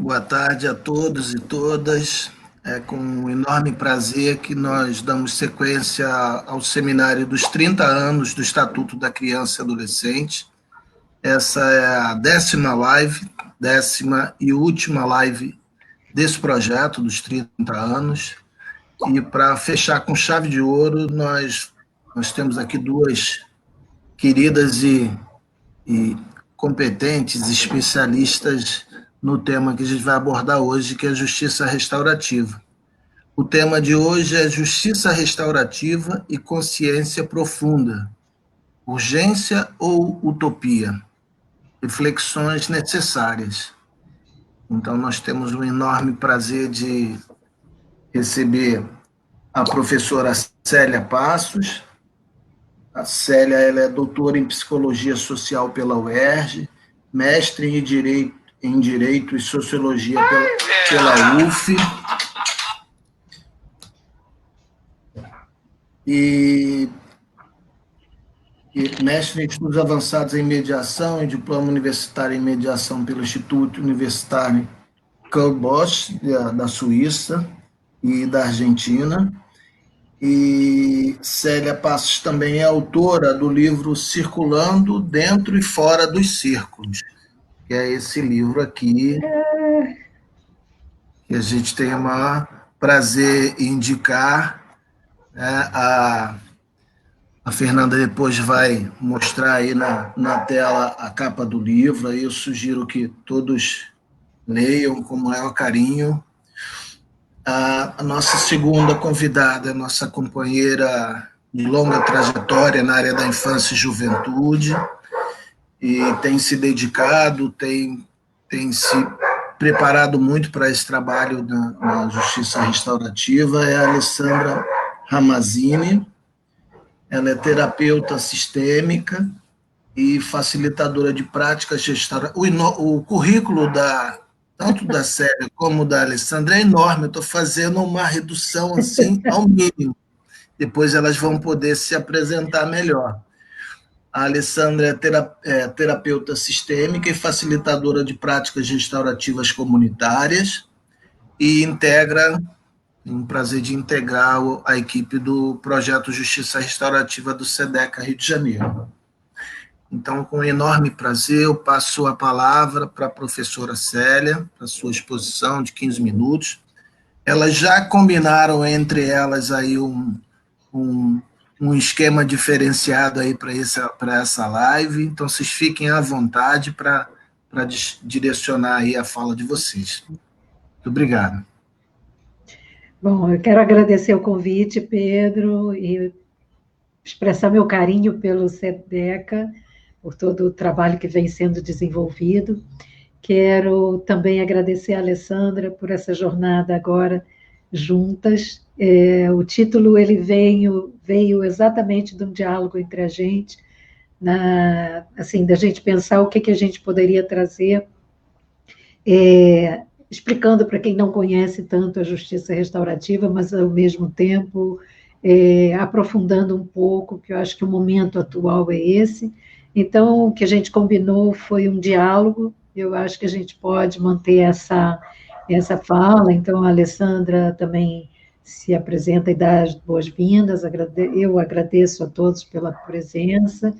Boa tarde a todos e todas. É com um enorme prazer que nós damos sequência ao seminário dos 30 anos do Estatuto da Criança e Adolescente. Essa é a 10ª live, 10ª e última live desse projeto dos 30 anos. E para fechar com chave de ouro, nós temos aqui duas queridas e competentes especialistas no tema que a gente vai abordar hoje, que é a justiça restaurativa. O tema de hoje é justiça restaurativa e consciência profunda. Urgência ou utopia? Reflexões necessárias. Então, nós temos um enorme prazer de receber a professora Célia Passos. A Célia ela é doutora em Psicologia Social pela UERJ, mestre em Direito e Sociologia pela UF e mestre em Estudos Avançados em Mediação e diploma universitário em Mediação pelo Instituto Universitário Karl Bosch, da Suíça e da Argentina. E Célia Passos também é autora do livro Circulando Dentro e Fora dos Círculos, que é esse livro aqui, que a gente tem o maior prazer em indicar. Né? A Fernanda depois vai mostrar aí na tela a capa do livro, aí eu sugiro que todos leiam com o maior carinho. A nossa segunda convidada, a nossa companheira de longa trajetória na área da infância e juventude, e tem se dedicado, tem se preparado muito para esse trabalho na justiça restaurativa, é a Alessandra Ramazzini. Ela é terapeuta sistêmica e facilitadora de práticas restaurativas. O currículo tanto da Célia como da Alessandra é enorme, eu estou fazendo uma redução assim ao mínimo. Depois elas vão poder se apresentar melhor. A Alessandra é terapeuta sistêmica e facilitadora de práticas restaurativas comunitárias e integra, tem um prazer de integrar a equipe do projeto Justiça Restaurativa do SEDECA Rio de Janeiro. Então, com enorme prazer, eu passo a palavra para a professora Célia, para a sua exposição de 15 minutos. Elas já combinaram entre elas aí um esquema diferenciado aí para essa live, então vocês fiquem à vontade para direcionar aí a fala de vocês. Muito obrigado. Bom, eu quero agradecer o convite, Pedro, e expressar meu carinho pelo SEDECA, por todo o trabalho que vem sendo desenvolvido. Quero também agradecer a Alessandra por essa jornada agora juntas. O título ele veio exatamente de um diálogo entre a gente, assim, da gente pensar o que a gente poderia trazer, explicando para quem não conhece tanto a justiça restaurativa, mas ao mesmo tempo aprofundando um pouco, que eu acho que o momento atual é esse. Então, o que a gente combinou foi um diálogo. Eu acho que a gente pode manter essa fala. Então, a Alessandra também se apresenta e dá as boas-vindas. Eu agradeço a todos pela presença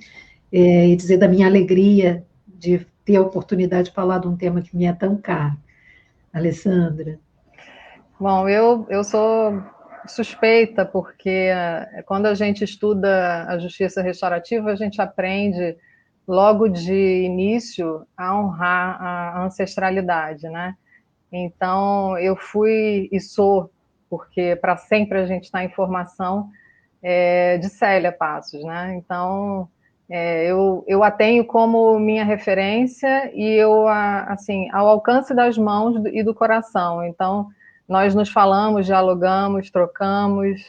e dizer da minha alegria de ter a oportunidade de falar de um tema que me é tão caro. Alessandra. Bom, eu sou suspeita, porque quando a gente estuda a justiça restaurativa, a gente aprende logo de início a honrar a ancestralidade, né? Então, eu fui e sou, porque para sempre a gente está em formação, de Célia Passos, né? Então, eu a tenho como minha referência e eu, assim, ao alcance das mãos e do coração. Então, nós nos falamos, dialogamos, trocamos.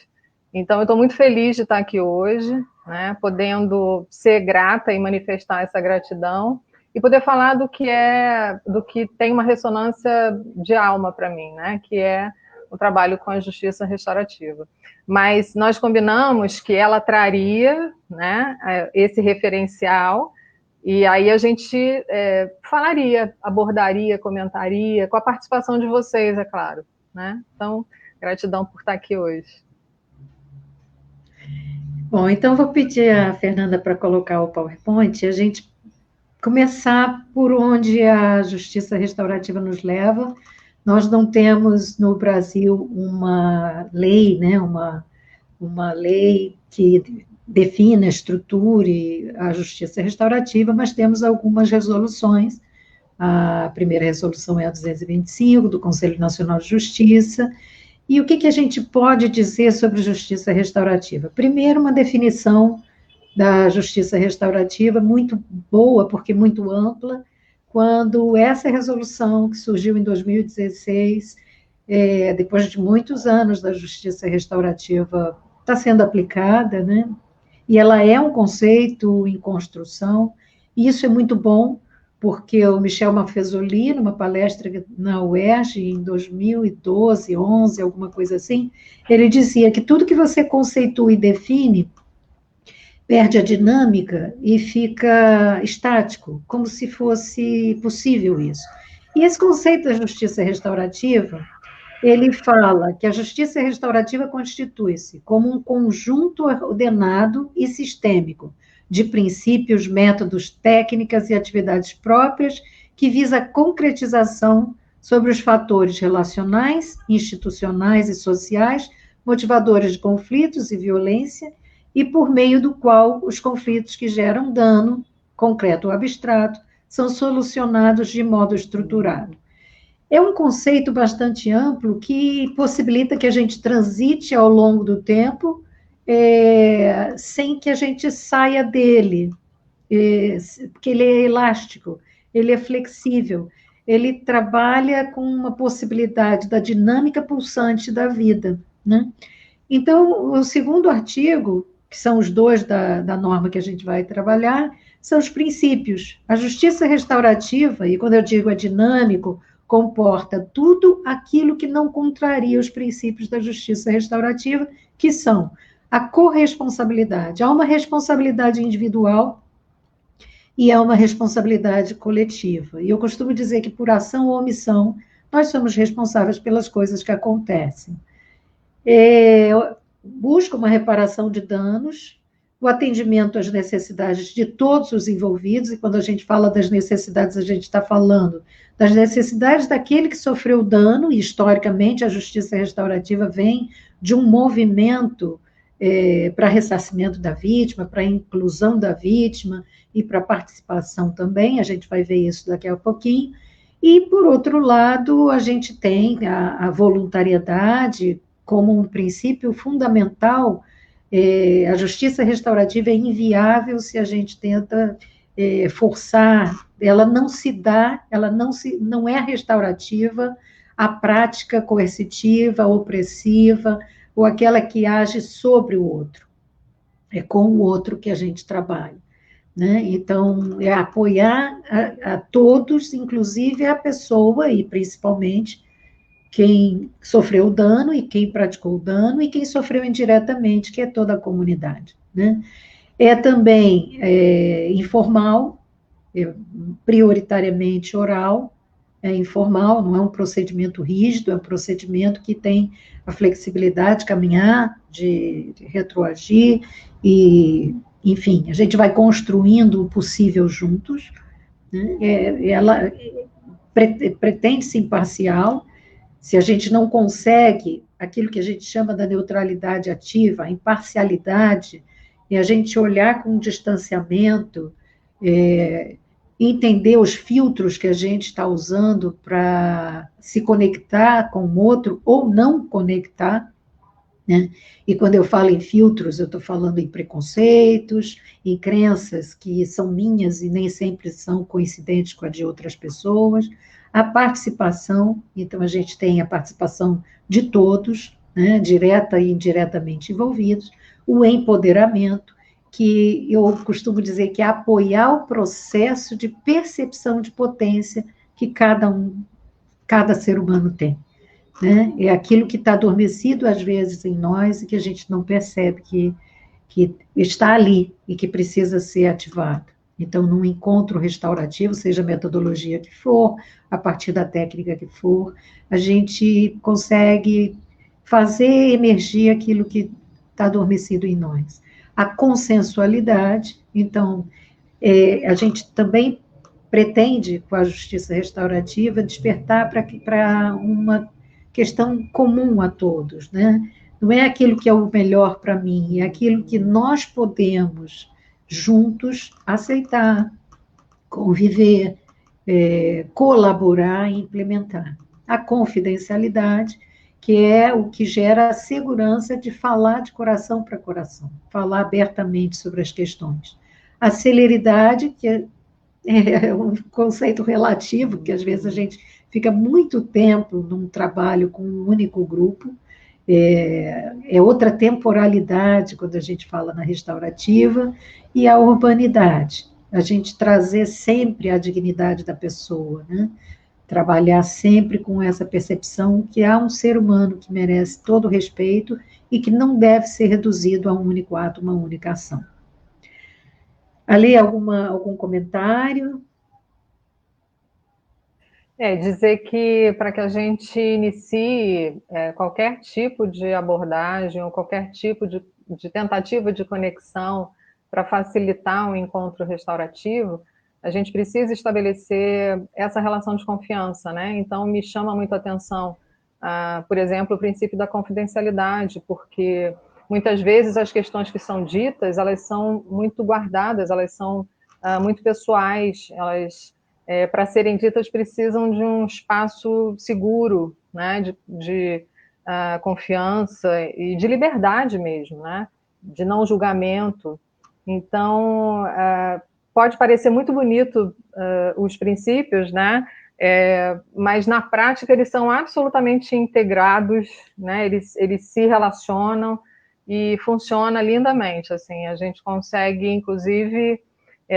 Então, eu estou muito feliz de estar aqui hoje, né, podendo ser grata e manifestar essa gratidão e poder falar do que tem uma ressonância de alma para mim, né, que é o trabalho com a justiça restaurativa. Mas nós combinamos que ela traria, né, esse referencial E aí a gente falaria, abordaria, comentaria, com a participação de vocês, é claro, né? Então, gratidão por estar aqui hoje. Bom, então vou pedir a Fernanda para colocar o PowerPoint e a gente começar por onde a justiça restaurativa nos leva. Nós não temos no Brasil uma lei, né, uma lei que defina, estruture a justiça restaurativa, mas temos algumas resoluções. A primeira resolução é a 225, do Conselho Nacional de Justiça. E o que a gente pode dizer sobre justiça restaurativa? Primeiro, uma definição da justiça restaurativa muito boa, porque muito ampla, quando essa resolução, que surgiu em 2016, depois de muitos anos da justiça restaurativa, está sendo aplicada, né? E ela é um conceito em construção, e isso é muito bom, porque o Michel Maffezoli, numa palestra na UERJ, em 2012, 11, alguma coisa assim, ele dizia que tudo que você conceitua e define perde a dinâmica e fica estático, como se fosse possível isso. E esse conceito da justiça restaurativa, ele fala que a justiça restaurativa constitui-se como um conjunto ordenado e sistêmico de princípios, métodos, técnicas e atividades próprias que visa a concretização sobre os fatores relacionais, institucionais e sociais, motivadores de conflitos e violência, e por meio do qual os conflitos que geram dano, concreto ou abstrato, são solucionados de modo estruturado. É um conceito bastante amplo que possibilita que a gente transite ao longo do tempo sem que a gente saia dele, porque ele é elástico, ele é flexível, ele trabalha com uma possibilidade da dinâmica pulsante da vida, né? Então, o segundo artigo, que são os dois da norma que a gente vai trabalhar, são os princípios. A justiça restaurativa, e quando eu digo é dinâmico, comporta tudo aquilo que não contraria os princípios da justiça restaurativa, que são a corresponsabilidade. Há uma responsabilidade individual e há uma responsabilidade coletiva. E eu costumo dizer que, por ação ou omissão, nós somos responsáveis pelas coisas que acontecem. Busca uma reparação de danos, o atendimento às necessidades de todos os envolvidos, e quando a gente fala das necessidades, a gente está falando das necessidades daquele que sofreu dano, e historicamente a justiça restaurativa vem de um movimento para ressarcimento da vítima, para inclusão da vítima e para participação também, a gente vai ver isso daqui a pouquinho, e por outro lado, a gente tem a voluntariedade como um princípio fundamental. A justiça restaurativa é inviável se a gente tenta forçar, ela não se dá, ela não é restaurativa a prática coercitiva, opressiva, ou aquela que age sobre o outro. É com o outro que a gente trabalha, né? Então, é apoiar a todos, inclusive a pessoa, e principalmente quem sofreu o dano e quem praticou o dano e quem sofreu indiretamente, que é toda a comunidade, né? É também informal, prioritariamente oral, é informal, não é um procedimento rígido, é um procedimento que tem a flexibilidade de caminhar, de retroagir, e, enfim, a gente vai construindo o possível juntos, né? Ela pretende ser imparcial. Se a gente não consegue aquilo que a gente chama da neutralidade ativa, a imparcialidade, e a gente olhar com distanciamento, entender os filtros que a gente está usando para se conectar com o outro ou não conectar, né? E quando eu falo em filtros, eu estou falando em preconceitos, em crenças que são minhas e nem sempre são coincidentes com a de outras pessoas. A participação, então a gente tem a participação de todos, né, direta e indiretamente envolvidos, o empoderamento, que eu costumo dizer que é apoiar o processo de percepção de potência que cada ser humano tem, né? É aquilo que está adormecido às vezes em nós e que a gente não percebe que está ali e que precisa ser ativado, Então, num encontro restaurativo, seja a metodologia que for, a partir da técnica que for, a gente consegue fazer emergir aquilo que está adormecido em nós. A consensualidade, então, a gente também pretende, com a justiça restaurativa, despertar para uma questão comum a todos, né? Não é aquilo que é o melhor para mim, é aquilo que nós podemos juntos aceitar, conviver, colaborar e implementar. A confidencialidade, que é o que gera a segurança de falar de coração para coração, falar abertamente sobre as questões. A celeridade, que é um conceito relativo, que às vezes a gente fica muito tempo num trabalho com um único grupo, é outra temporalidade quando a gente fala na restaurativa, e a urbanidade, a gente trazer sempre a dignidade da pessoa, né? Trabalhar sempre com essa percepção que há um ser humano que merece todo o respeito e que não deve ser reduzido a um único ato, uma única ação. Ali, algum comentário? Dizer que para que a gente inicie qualquer tipo de abordagem ou qualquer tipo de tentativa de conexão para facilitar um encontro restaurativo, a gente precisa estabelecer essa relação de confiança, né? Então, me chama muito a atenção, por exemplo, o princípio da confidencialidade, porque muitas vezes as questões que são ditas, elas são muito guardadas, elas são muito pessoais, elas, para serem ditas, precisam de um espaço seguro, né? de confiança e de liberdade mesmo, né? De não julgamento. Então, pode parecer muito bonito os princípios, né? Mas na prática eles são absolutamente integrados, né? Eles se relacionam e funciona lindamente. Assim, a gente consegue, inclusive,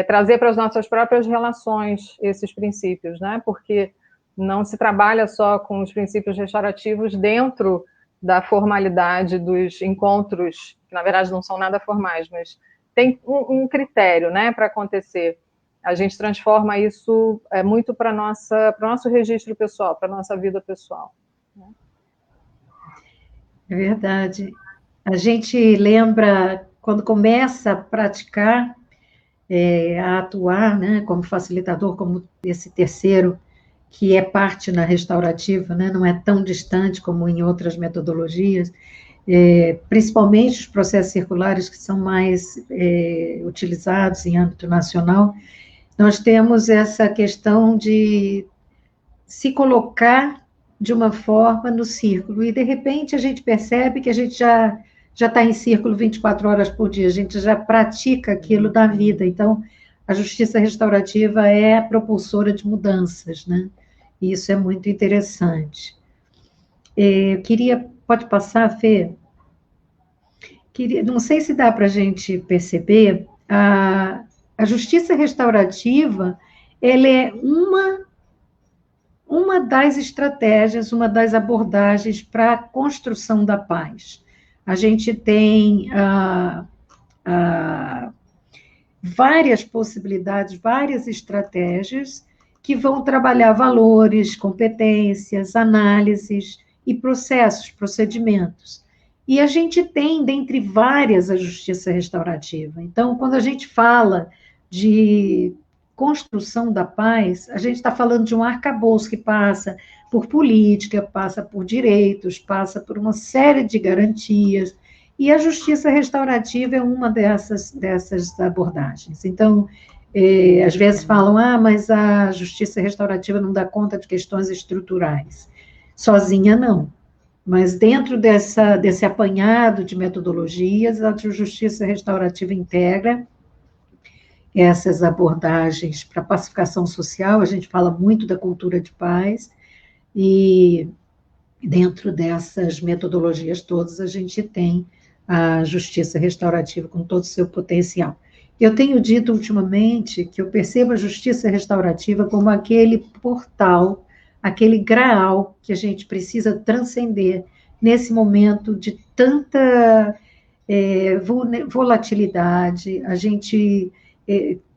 trazer para as nossas próprias relações esses princípios, né? Porque não se trabalha só com os princípios restaurativos dentro da formalidade dos encontros, que na verdade não são nada formais, mas tem um critério, né, para acontecer. A gente transforma isso muito para o nosso registro pessoal, para a nossa vida pessoal. É verdade. A gente lembra, quando começa a praticar, a atuar, né, como facilitador, como esse terceiro, que é parte na restaurativa, né, não é tão distante como em outras metodologias, principalmente os processos circulares que são mais utilizados em âmbito nacional, nós temos essa questão de se colocar de uma forma no círculo, e de repente a gente percebe que a gente já está em círculo 24 horas por dia, a gente já pratica aquilo da vida. Então, a justiça restaurativa é a propulsora de mudanças, né? E isso é muito interessante. Eu queria, pode passar, Fê? Não sei se dá para a gente perceber, a justiça restaurativa, ela é uma das estratégias, uma das abordagens para a construção da paz. A gente tem várias possibilidades, várias estratégias que vão trabalhar valores, competências, análises e processos, procedimentos. E a gente tem, dentre várias, a justiça restaurativa. Então, quando a gente fala de construção da paz, a gente está falando de um arcabouço que passa por política, passa por direitos, passa por uma série de garantias, e a justiça restaurativa é uma dessas abordagens. Então, às vezes falam, mas a justiça restaurativa não dá conta de questões estruturais. Sozinha, não. Mas dentro desse apanhado de metodologias, a justiça restaurativa integra essas abordagens para pacificação social. A gente fala muito da cultura de paz, e dentro dessas metodologias todas a gente tem a justiça restaurativa com todo o seu potencial. Eu tenho dito ultimamente que eu percebo a justiça restaurativa como aquele portal, aquele graal que a gente precisa transcender nesse momento de tanta volatilidade. A gente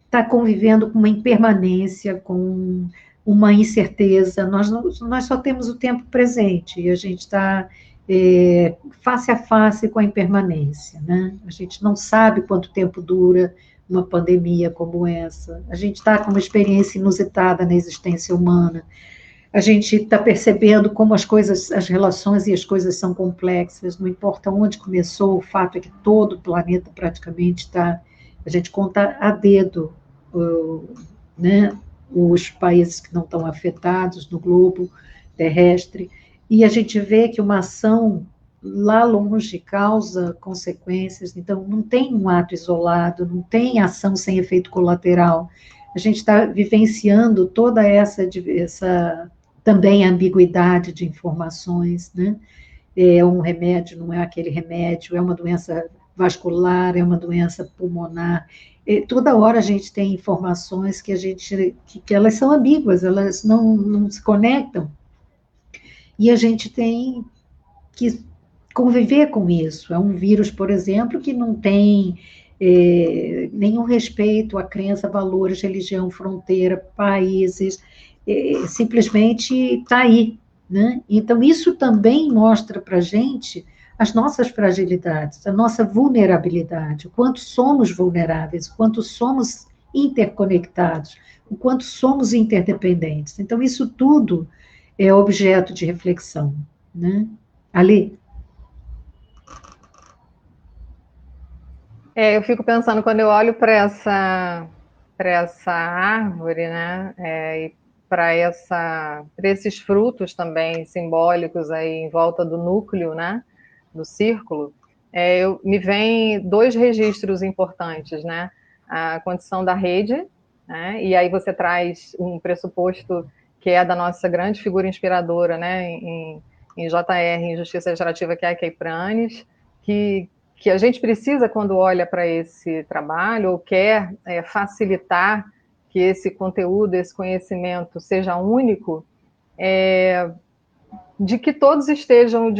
está convivendo com uma impermanência, com uma incerteza. Nós só temos o tempo presente e a gente está face a face com a impermanência, né? A gente não sabe quanto tempo dura uma pandemia como essa. A gente está com uma experiência inusitada na existência humana. A gente está percebendo como as coisas, as relações e as coisas são complexas, não importa onde começou, o fato é que todo o planeta praticamente está, a gente conta a dedo, né, os países que não estão afetados no globo terrestre, e a gente vê que uma ação lá longe causa consequências, então não tem um ato isolado, não tem ação sem efeito colateral. A gente está vivenciando toda essa também ambiguidade de informações, né? É um remédio, não é aquele remédio, é uma doença vascular, é uma doença pulmonar. Toda hora a gente tem informações que elas são ambíguas, elas não se conectam. E a gente tem que conviver com isso. É um vírus, por exemplo, que não tem nenhum respeito à crença, valores, religião, fronteira, países, simplesmente está aí, né? Então, isso também mostra para a gente as nossas fragilidades, a nossa vulnerabilidade, o quanto somos vulneráveis, o quanto somos interconectados, o quanto somos interdependentes. Então, isso tudo é objeto de reflexão, né? Ali. Eu fico pensando, quando eu olho para essa árvore, né, e para esses frutos também simbólicos aí em volta do núcleo, né, do círculo, me vem dois registros importantes, né, a condição da rede, né, e aí você traz um pressuposto que é da nossa grande figura inspiradora, né, em JR, em Justiça Restaurativa, que é a Kay Pranes, que a gente precisa, quando olha para esse trabalho, ou quer facilitar que esse conteúdo, esse conhecimento seja único, de que todos estejam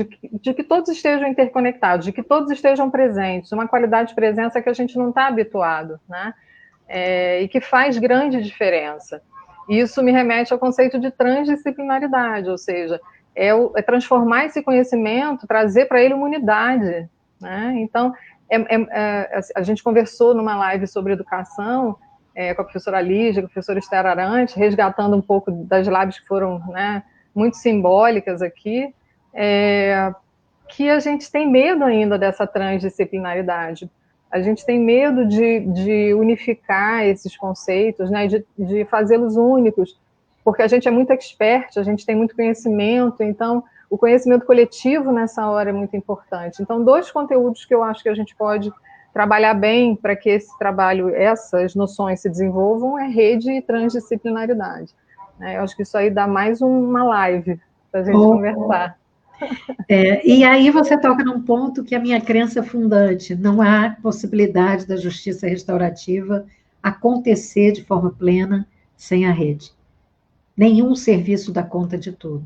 interconectados, de que todos estejam presentes, uma qualidade de presença que a gente não está habituado, né? E que faz grande diferença. Isso me remete ao conceito de transdisciplinaridade, ou seja, é transformar esse conhecimento, trazer para ele uma unidade, né? Então, a gente conversou numa live sobre educação com a professora Lígia, com a professora Esther Arantes, resgatando um pouco das lives que foram, né, muito simbólicas aqui, que a gente tem medo ainda dessa transdisciplinaridade. A gente tem medo de unificar esses conceitos, né, de fazê-los únicos, porque a gente é muito expert, a gente tem muito conhecimento, então o conhecimento coletivo nessa hora é muito importante. Então, dois conteúdos que eu acho que a gente pode trabalhar bem para que esse trabalho, essas noções se desenvolvam, é rede e transdisciplinaridade. Eu acho que isso aí dá mais uma live para a gente conversar. E aí você toca num ponto que é a minha crença fundante: não há possibilidade da justiça restaurativa acontecer de forma plena sem a rede. Nenhum serviço dá conta de tudo,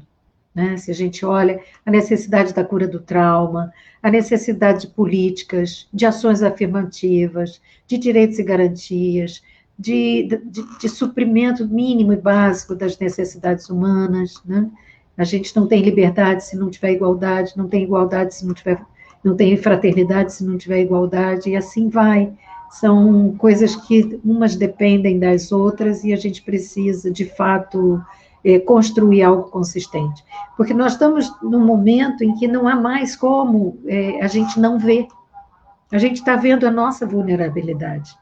né? Se a gente olha a necessidade da cura do trauma, a necessidade de políticas, de ações afirmativas, de direitos e garantias, de suprimento mínimo e básico das necessidades humanas, né? A gente não tem liberdade se não tiver igualdade, não tem igualdade se não tem fraternidade se não tiver igualdade, e assim vai. São coisas que umas dependem das outras e a gente precisa, de fato, construir algo consistente. Porque nós estamos num momento em que não há mais como a gente não ver. A gente está vendo a nossa vulnerabilidade.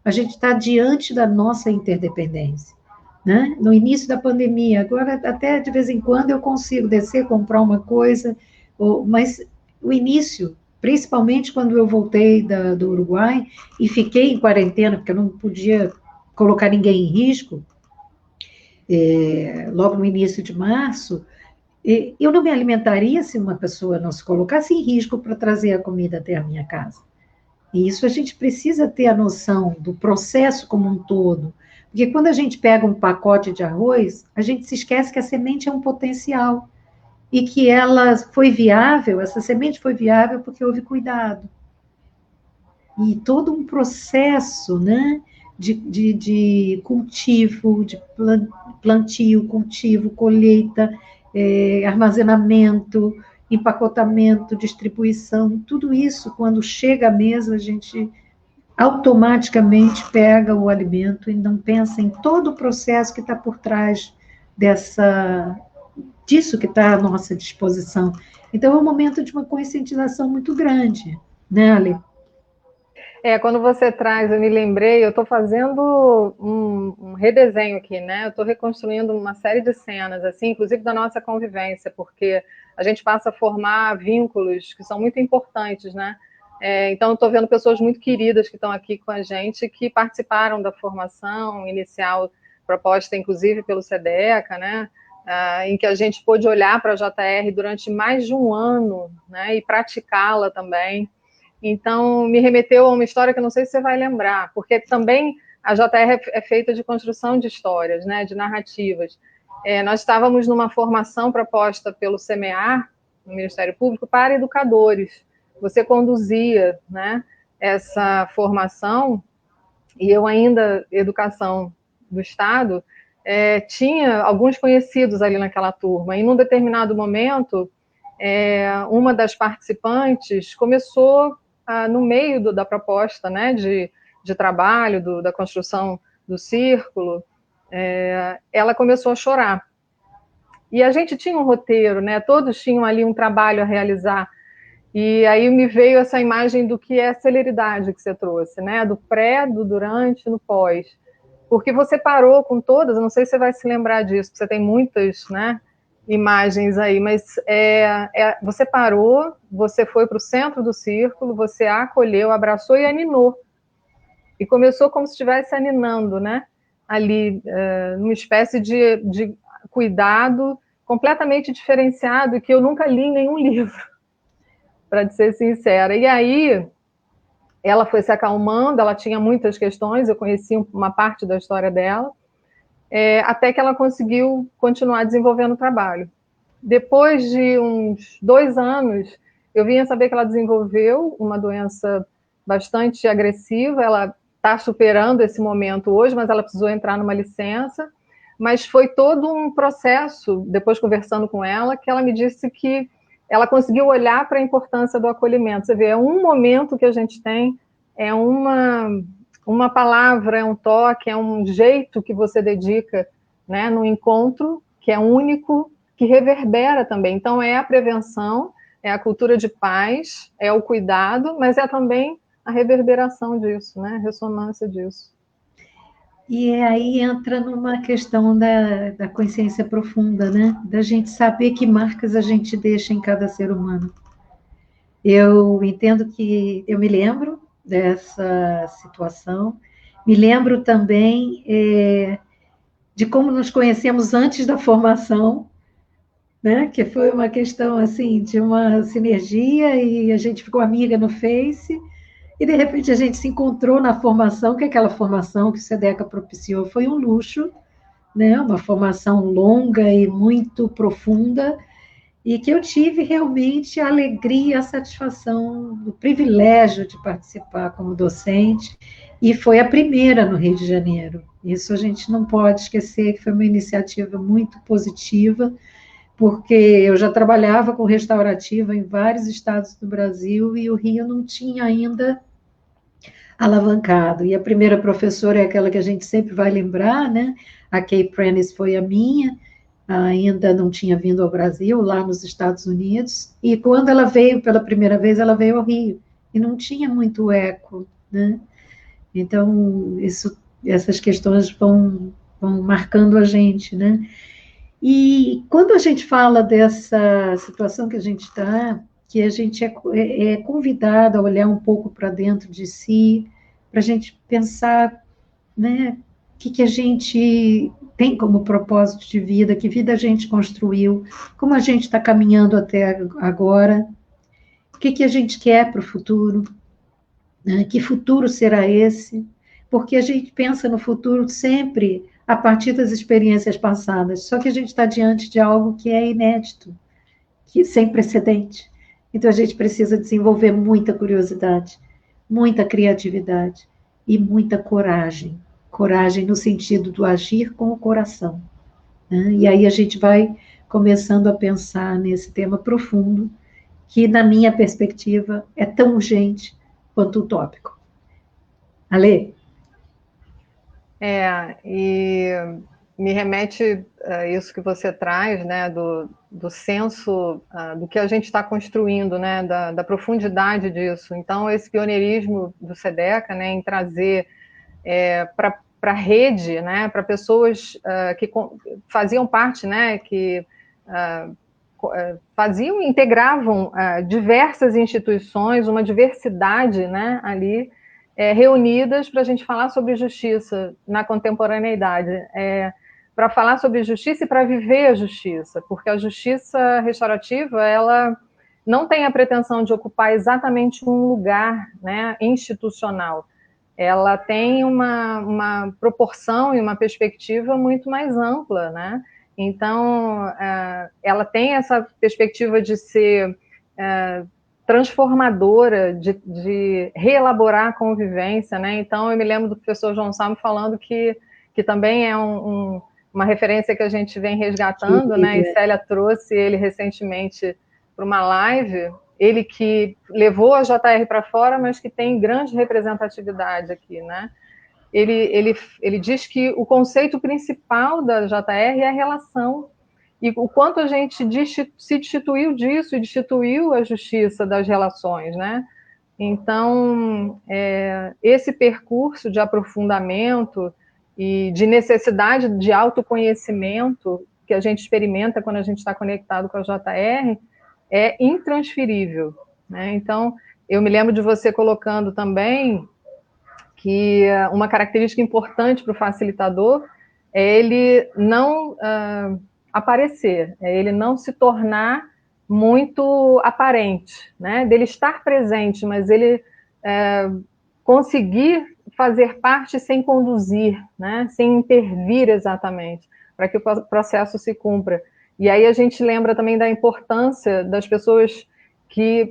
A gente está diante da nossa interdependência. Né? No início da pandemia, agora até de vez em quando eu consigo descer, comprar uma coisa, mas o início, principalmente quando eu voltei do Uruguai e fiquei em quarentena, porque eu não podia colocar ninguém em risco, logo no início de março, eu não me alimentaria se uma pessoa não se colocasse em risco para trazer a comida até a minha casa. E isso a gente precisa ter a noção do processo como um todo. Porque quando a gente pega um pacote de arroz, a gente se esquece que a semente é um potencial. E que ela foi viável, essa semente foi viável porque houve cuidado. E todo um processo, né, de cultivo, de plantio, cultivo, colheita, armazenamento, empacotamento, distribuição, tudo isso, quando chega à mesa, a gente automaticamente pega o alimento e não pensa em todo o processo que está por trás disso que está à nossa disposição. Então, é um momento de uma conscientização muito grande, né, Ale? Quando você traz, eu me lembrei, eu estou fazendo um redesenho aqui, né? Eu estou reconstruindo uma série de cenas, assim, inclusive da nossa convivência, porque a gente passa a formar vínculos que são muito importantes, né? Então, eu estou vendo pessoas muito queridas que estão aqui com a gente, que participaram da formação inicial, proposta inclusive pelo SEDECA, né? Em que a gente pôde olhar para a JR durante mais de um ano, né? E praticá-la também. Então, me remeteu a uma história que eu não sei se você vai lembrar, porque também a JR é feita de construção de histórias, né, de narrativas. Nós estávamos numa formação proposta pelo SEMEAR, no Ministério Público, para educadores. Você conduzia, né, essa formação, e eu ainda, educação do Estado, tinha alguns conhecidos ali naquela turma, e num determinado momento, uma das participantes começou no meio da proposta, né, de trabalho, da construção do círculo, ela começou a chorar. E a gente tinha um roteiro, né, todos tinham ali um trabalho a realizar, e aí me veio essa imagem do que é a celeridade que você trouxe, né, do pré, do durante e no pós. Porque você parou com todas, eu não sei se você vai se lembrar disso, porque você tem muitas, né, imagens aí, mas você parou, você foi para o centro do círculo, você a acolheu, abraçou e aninou. E começou como se estivesse aninando, né? Ali, numa espécie de cuidado completamente diferenciado, que eu nunca li em nenhum livro, para ser sincera. E aí, ela foi se acalmando, ela tinha muitas questões, eu conheci uma parte da história dela, até que ela conseguiu continuar desenvolvendo o trabalho. Depois de uns 2 anos, eu vim a saber que ela desenvolveu uma doença bastante agressiva, ela está superando esse momento hoje, mas ela precisou entrar numa licença, mas foi todo um processo, depois conversando com ela, que ela me disse que ela conseguiu olhar para a importância do acolhimento. Você vê, é um momento que a gente tem, é uma palavra, é um toque, é um jeito que você dedica, né, no encontro, que é único, que reverbera também. Então, é a prevenção, é a cultura de paz, é o cuidado, mas é também a reverberação disso, né, a ressonância disso. E aí entra numa questão da consciência profunda, né? Da gente saber que marcas a gente deixa em cada ser humano. Eu entendo que eu me lembro dessa situação, me lembro também de como nos conhecemos antes da formação, né? Que foi uma questão assim de uma sinergia e a gente ficou amiga no Face e de repente a gente se encontrou na formação, que aquela formação que o SEDECA propiciou foi um luxo, né? Uma formação longa e muito profunda e que eu tive realmente a alegria, a satisfação, o privilégio de participar como docente, e foi a primeira no Rio de Janeiro. Isso a gente não pode esquecer, que foi uma iniciativa muito positiva, porque eu já trabalhava com restaurativa em vários estados do Brasil e o Rio não tinha ainda alavancado. E a primeira professora é aquela que a gente sempre vai lembrar, né? A Kay Prentice foi a minha, ainda não tinha vindo ao Brasil, lá nos Estados Unidos, e quando ela veio pela primeira vez, ela veio ao Rio, e não tinha muito eco, né? Então, essas questões vão marcando a gente, né? E quando a gente fala dessa situação que a gente está, que a gente é convidado a olhar um pouco para dentro de si, para a gente pensar, né, o que a gente tem como propósito de vida, que vida a gente construiu, como a gente está caminhando até agora, o que a gente quer para o futuro, né, que futuro será esse, porque a gente pensa no futuro sempre a partir das experiências passadas, só que a gente está diante de algo que é inédito, que sem precedente. Então a gente precisa desenvolver muita curiosidade, muita criatividade, e muita coragem. Coragem no sentido do agir com o coração, né? E aí a gente vai começando a pensar nesse tema profundo, que, na minha perspectiva, é tão urgente quanto utópico. Ale? E me remete a isso que você traz, né, do senso do que a gente está construindo, né, da profundidade disso. Então, esse pioneirismo do SEDECA, né, em trazer para a rede, né, para pessoas que faziam parte, né, que integravam diversas instituições, uma diversidade, né, ali, reunidas para a gente falar sobre justiça na contemporaneidade, para falar sobre justiça e para viver a justiça, porque a justiça restaurativa, ela não tem a pretensão de ocupar exatamente um lugar, né, institucional. Ela tem uma proporção e uma perspectiva muito mais ampla, né? Então, ela tem essa perspectiva de ser transformadora, de reelaborar a convivência, né? Então, eu me lembro do professor João Salmo falando que também é uma referência que a gente vem resgatando, né? E Célia trouxe ele recentemente para uma live, ele que levou a JR para fora, mas que tem grande representatividade aqui, né? Ele diz que o conceito principal da JR é a relação, e o quanto a gente se destituiu disso e destituiu a justiça das relações, né? Então, esse percurso de aprofundamento e de necessidade de autoconhecimento que a gente experimenta quando a gente está conectado com a JR é intransferível, né? Então, eu me lembro de você colocando também que uma característica importante para o facilitador é ele não aparecer, é ele não se tornar muito aparente, né? Dele estar presente, mas ele conseguir fazer parte sem conduzir, né? Sem intervir exatamente, para que o processo se cumpra. E aí a gente lembra também da importância das pessoas que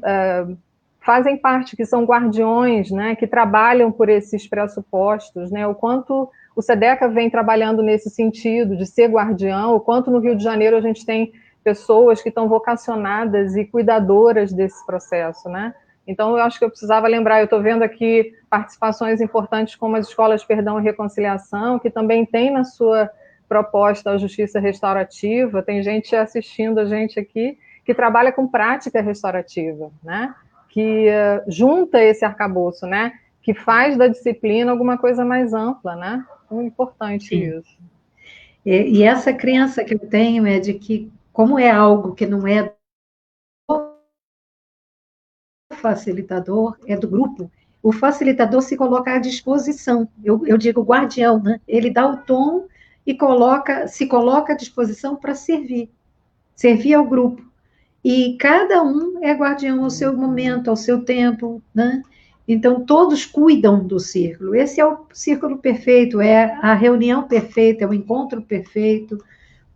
fazem parte, que são guardiões, né, que trabalham por esses pressupostos, né, o quanto o SEDECA vem trabalhando nesse sentido, de ser guardião, o quanto no Rio de Janeiro a gente tem pessoas que estão vocacionadas e cuidadoras desse processo, né? Então, eu acho que eu precisava lembrar, eu estou vendo aqui participações importantes como as escolas Perdão e Reconciliação, que também tem na sua proposta a justiça restaurativa, tem gente assistindo a gente aqui que trabalha com prática restaurativa, né? Que junta esse arcabouço, né? Que faz da disciplina alguma coisa mais ampla, né? Muito importante Sim. Isso. E essa crença que eu tenho é de que, como é algo que não é do facilitador, é do grupo, o facilitador se coloca à disposição. Eu digo guardião, né? Ele dá o tom e se coloca à disposição para servir ao grupo. E cada um é guardião ao seu momento, ao seu tempo, né? Então, todos cuidam do círculo. Esse é o círculo perfeito, é a reunião perfeita, é o encontro perfeito,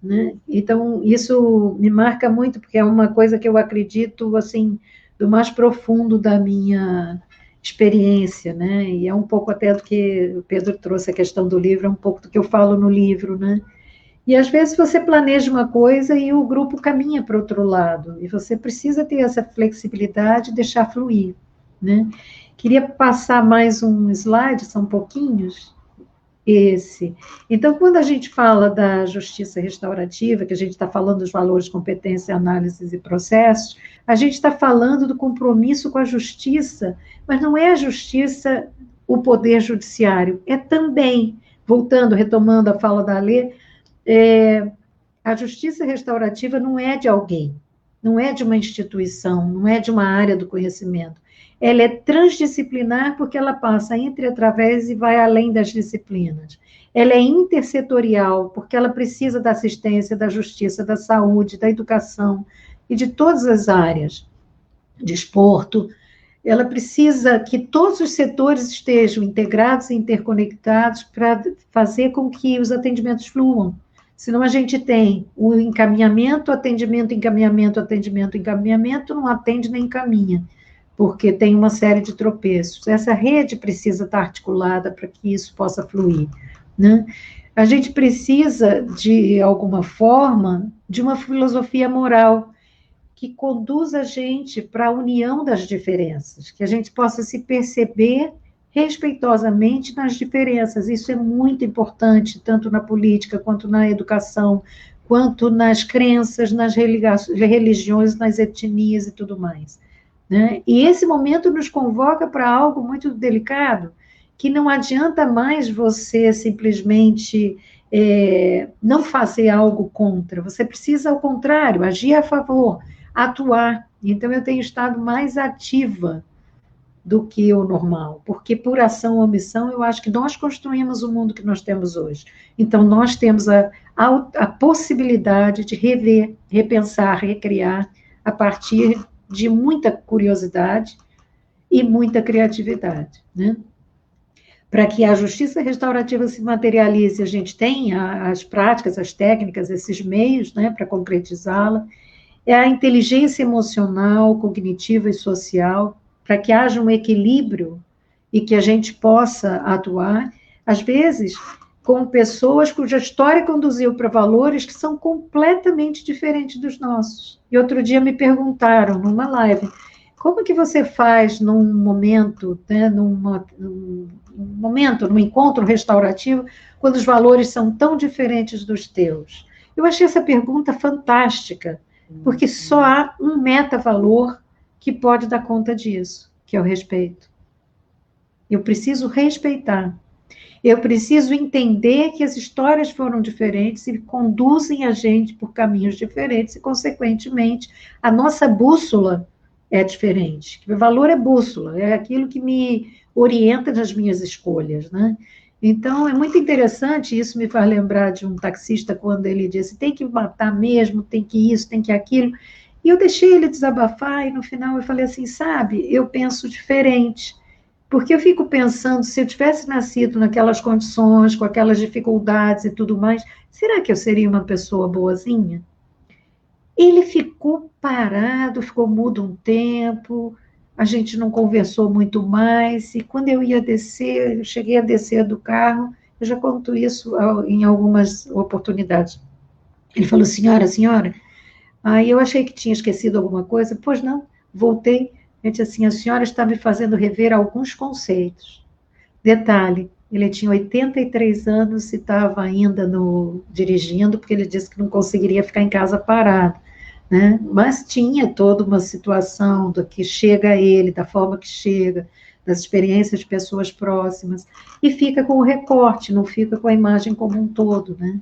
né? Então, isso me marca muito, porque é uma coisa que eu acredito, assim, do mais profundo da minha experiência, né? E é um pouco até do que o Pedro trouxe, a questão do livro, é um pouco do que eu falo no livro, né? E às vezes você planeja uma coisa e o grupo caminha para outro lado, e você precisa ter essa flexibilidade e deixar fluir, né? Queria passar mais um slide, são pouquinhos, esse. Então, quando a gente fala da justiça restaurativa, que a gente está falando dos valores, competência, análises e processos, a gente está falando do compromisso com a justiça, mas não é a justiça o poder judiciário, é também, voltando, retomando a fala da Alê, a justiça restaurativa não é de alguém, não é de uma instituição, não é de uma área do conhecimento. Ela é transdisciplinar porque ela passa entre, através e vai além das disciplinas. Ela é intersetorial porque ela precisa da assistência, da justiça, da saúde, da educação e de todas as áreas, desporto. Ela precisa que todos os setores estejam integrados e interconectados para fazer com que os atendimentos fluam. Senão a gente tem o encaminhamento, atendimento, encaminhamento, atendimento, encaminhamento, não atende nem encaminha. porque tem uma série de tropeços. Essa rede precisa estar articulada para que isso possa fluir, né? A gente precisa, de alguma forma, de uma filosofia moral que conduza a gente para a união das diferenças, que a gente possa se perceber respeitosamente nas diferenças. Isso é muito importante, tanto na política, quanto na educação, quanto nas crenças, nas religiões, nas etnias e tudo mais, né? E esse momento nos convoca para algo muito delicado, que não adianta mais você simplesmente não fazer algo contra, você precisa, ao contrário, agir a favor, atuar. Então, eu tenho estado mais ativa do que o normal, porque por ação ou omissão, eu acho que nós construímos o mundo que nós temos hoje. Então, nós temos a possibilidade de rever, repensar, recriar, a partir de muita curiosidade e muita criatividade, né? Para que a justiça restaurativa se materialize, a gente tem as práticas, as técnicas, esses meios, né, para concretizá-la, é a inteligência emocional, cognitiva e social, para que haja um equilíbrio e que a gente possa atuar, às vezes, com pessoas cuja história conduziu para valores que são completamente diferentes dos nossos. E outro dia me perguntaram, numa live, como que você faz num momento, né, num encontro restaurativo, quando os valores são tão diferentes dos teus? Eu achei essa pergunta fantástica, porque só há um meta-valor que pode dar conta disso, que é o respeito. Eu preciso respeitar. Eu preciso entender que as histórias foram diferentes e conduzem a gente por caminhos diferentes e, consequentemente, a nossa bússola é diferente. O valor é bússola, é aquilo que me orienta nas minhas escolhas, né? Então, é muito interessante, isso me faz lembrar de um taxista quando ele disse, tem que matar mesmo, tem que isso, tem que aquilo. E eu deixei ele desabafar e no final eu falei assim, sabe, eu penso diferente. Porque eu fico pensando, se eu tivesse nascido naquelas condições, com aquelas dificuldades e tudo mais, será que eu seria uma pessoa boazinha? Ele ficou parado, ficou mudo um tempo, a gente não conversou muito mais, e quando eu ia descer, eu cheguei a descer do carro, eu já conto isso em algumas oportunidades. Ele falou, senhora, aí eu achei que tinha esquecido alguma coisa, pois não, voltei, ele disse assim, a senhora está me fazendo rever alguns conceitos. Detalhe, ele tinha 83 anos e estava ainda dirigindo, porque ele disse que não conseguiria ficar em casa parado, né? Mas tinha toda uma situação do que chega a ele, da forma que chega, das experiências de pessoas próximas, e fica com o recorte, não fica com a imagem como um todo, né?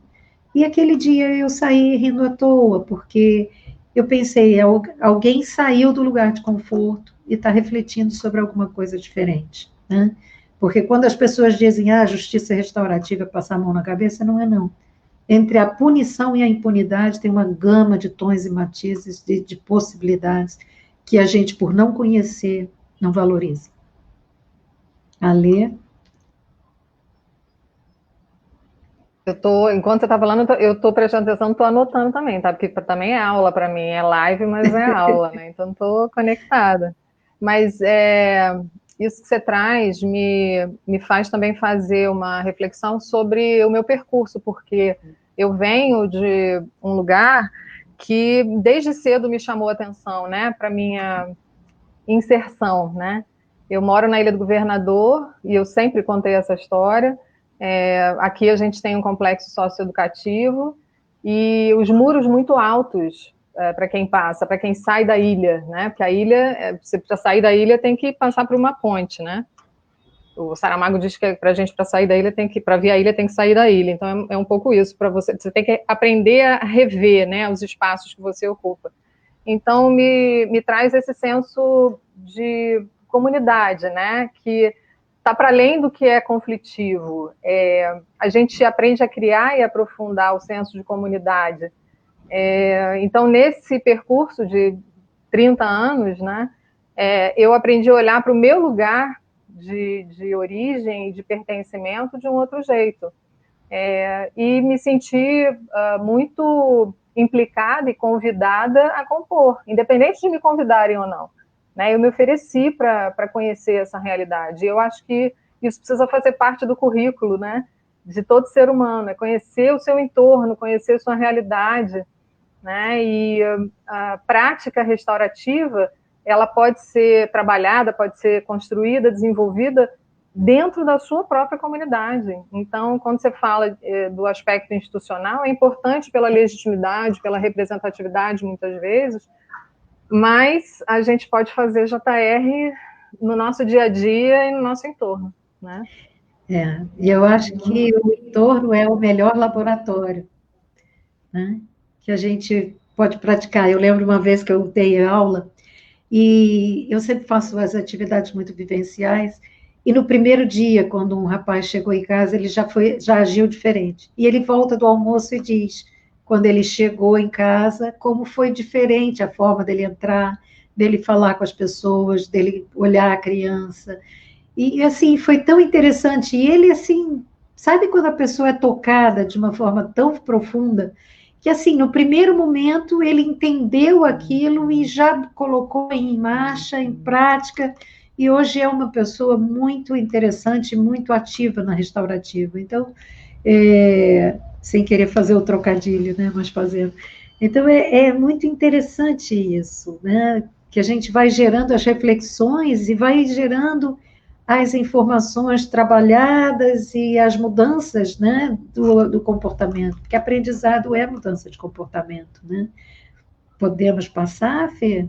E aquele dia eu saí rindo à toa, porque eu pensei, alguém saiu do lugar de conforto e está refletindo sobre alguma coisa diferente, né? Porque quando as pessoas dizem, a justiça restaurativa é passar a mão na cabeça, não é não. Entre a punição e a impunidade tem uma gama de tons e matizes, de possibilidades, que a gente, por não conhecer, não valoriza. Alê? Enquanto você está falando, eu estou prestando atenção, estou anotando também, tá? Porque também é aula para mim, é live, mas é aula, né? Então estou conectada. Mas isso que você traz me faz também fazer uma reflexão sobre o meu percurso, porque eu venho de um lugar que desde cedo me chamou a atenção, né? Para minha inserção, né? Eu moro na Ilha do Governador e eu sempre contei essa história. Aqui a gente tem um complexo socioeducativo e os muros muito altos para quem passa, para quem sai da ilha, né? Porque a ilha, para sair da ilha tem que passar por uma ponte, né? O Saramago diz que para a gente, para sair da ilha, para vir a ilha, tem que sair da ilha. Então é um pouco isso para você. Você tem que aprender a rever, né, os espaços que você ocupa. Então me traz esse senso de comunidade, né? Que está para além do que é conflitivo. A gente aprende a criar e aprofundar o senso de comunidade. Então, nesse percurso de 30 anos, né, eu aprendi a olhar para o meu lugar de origem e de pertencimento de um outro jeito. E me senti muito implicada e convidada a compor, independente de me convidarem ou não. né? Eu me ofereci para conhecer essa realidade. E eu acho que isso precisa fazer parte do currículo, né? De todo ser humano, é conhecer o seu entorno, conhecer a sua realidade, né? E a prática restaurativa, ela pode ser trabalhada, pode ser construída, desenvolvida dentro da sua própria comunidade. Então, quando você fala do aspecto institucional, é importante pela legitimidade, pela representatividade, muitas vezes, mas a gente pode fazer JR no nosso dia a dia e no nosso entorno, né? E eu acho que o entorno é o melhor laboratório, né? Que a gente pode praticar. Eu lembro uma vez que eu dei aula, e eu sempre faço as atividades muito vivenciais, e no primeiro dia, quando um rapaz chegou em casa, ele já agiu diferente. E ele volta do almoço e diz, quando ele chegou em casa, como foi diferente a forma dele entrar, dele falar com as pessoas, dele olhar a criança. E, assim, foi tão interessante. E ele, assim, sabe quando a pessoa é tocada de uma forma tão profunda, que, assim, no primeiro momento, ele entendeu aquilo e já colocou em marcha, em prática, e hoje é uma pessoa muito interessante, muito ativa na restaurativa. Então, sem querer fazer o trocadilho, né, mas fazendo. Então, é muito interessante isso, né, que a gente vai gerando as reflexões e vai gerando as informações trabalhadas e as mudanças, né, do comportamento, porque aprendizado é mudança de comportamento, né? Podemos passar, Fê?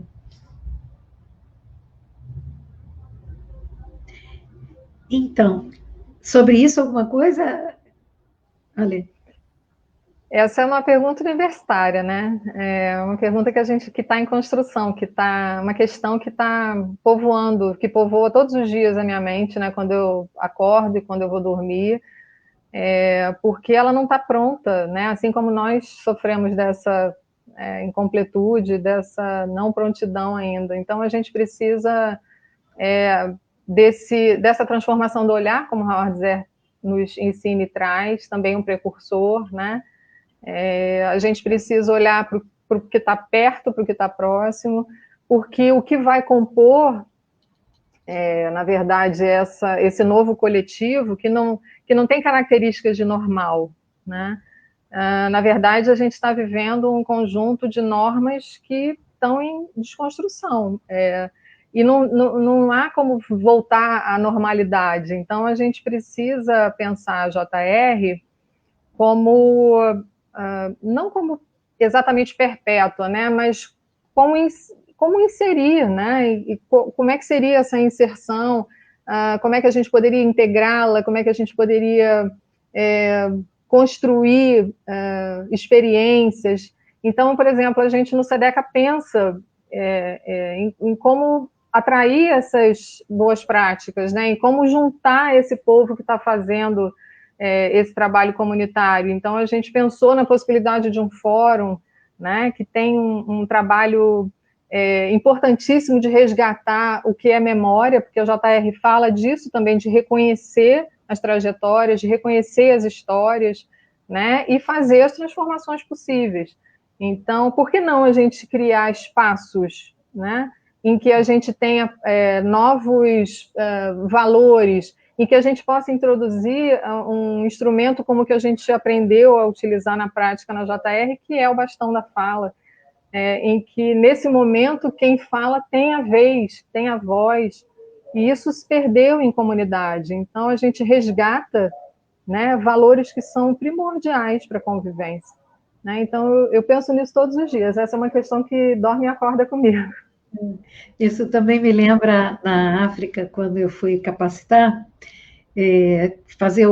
Então, sobre isso alguma coisa, Ale? Essa é uma pergunta universitária, né? É uma pergunta que está em construção, uma questão que está povoando, que povoa todos os dias a minha mente, né? Quando eu acordo e quando eu vou dormir, porque ela não está pronta, né? Assim como nós sofremos dessa incompletude, dessa não prontidão ainda. Então a gente precisa dessa transformação do olhar, como Howard Zer nos ensina e traz, também um precursor, né? A gente precisa olhar para o que está perto, para o que está próximo, porque o que vai compor, na verdade, esse novo coletivo que não tem características de normal, né? Na verdade, a gente está vivendo um conjunto de normas que estão em desconstrução, e não há como voltar à normalidade. Então, a gente precisa pensar a JR como não como exatamente perpétua, né, mas como inserir, né, e como é que seria essa inserção, como é que a gente poderia integrá-la, como é que a gente poderia construir experiências. Então, por exemplo, a gente no SEDECA pensa em como atrair essas boas práticas, né, em como juntar esse povo que está fazendo esse trabalho comunitário. Então, a gente pensou na possibilidade de um fórum, né, que tem um trabalho importantíssimo de resgatar o que é memória, porque o JR fala disso também, de reconhecer as trajetórias, de reconhecer as histórias, né, e fazer as transformações possíveis. Então, por que não a gente criar espaços, né, em que a gente tenha novos valores, em que a gente possa introduzir um instrumento como o que a gente aprendeu a utilizar na prática na JR, que é o bastão da fala, em que, nesse momento, quem fala tem a vez, tem a voz, e isso se perdeu em comunidade. Então, a gente resgata, né, valores que são primordiais para a convivência. Né? Então, eu penso nisso todos os dias. Essa é uma questão que dorme e acorda comigo. Isso também me lembra na África, quando eu fui capacitar, fazer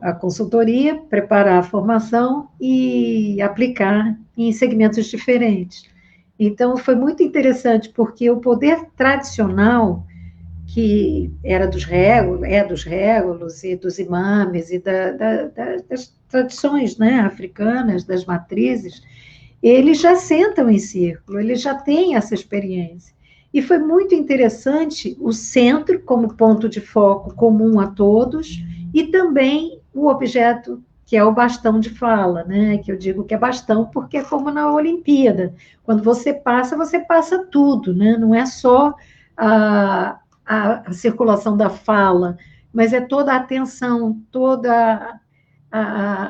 a consultoria, preparar a formação e aplicar em segmentos diferentes. Então, foi muito interessante, porque o poder tradicional, que era dos régulos e dos imames e das tradições, né, africanas, das matrizes, eles já sentam em círculo, eles já têm essa experiência. E foi muito interessante o centro como ponto de foco comum a todos, e também o objeto, que é o bastão de fala, né? Que eu digo que é bastão porque é como na Olimpíada. Quando você passa tudo, né? Não é só a circulação da fala, mas é toda a atenção, toda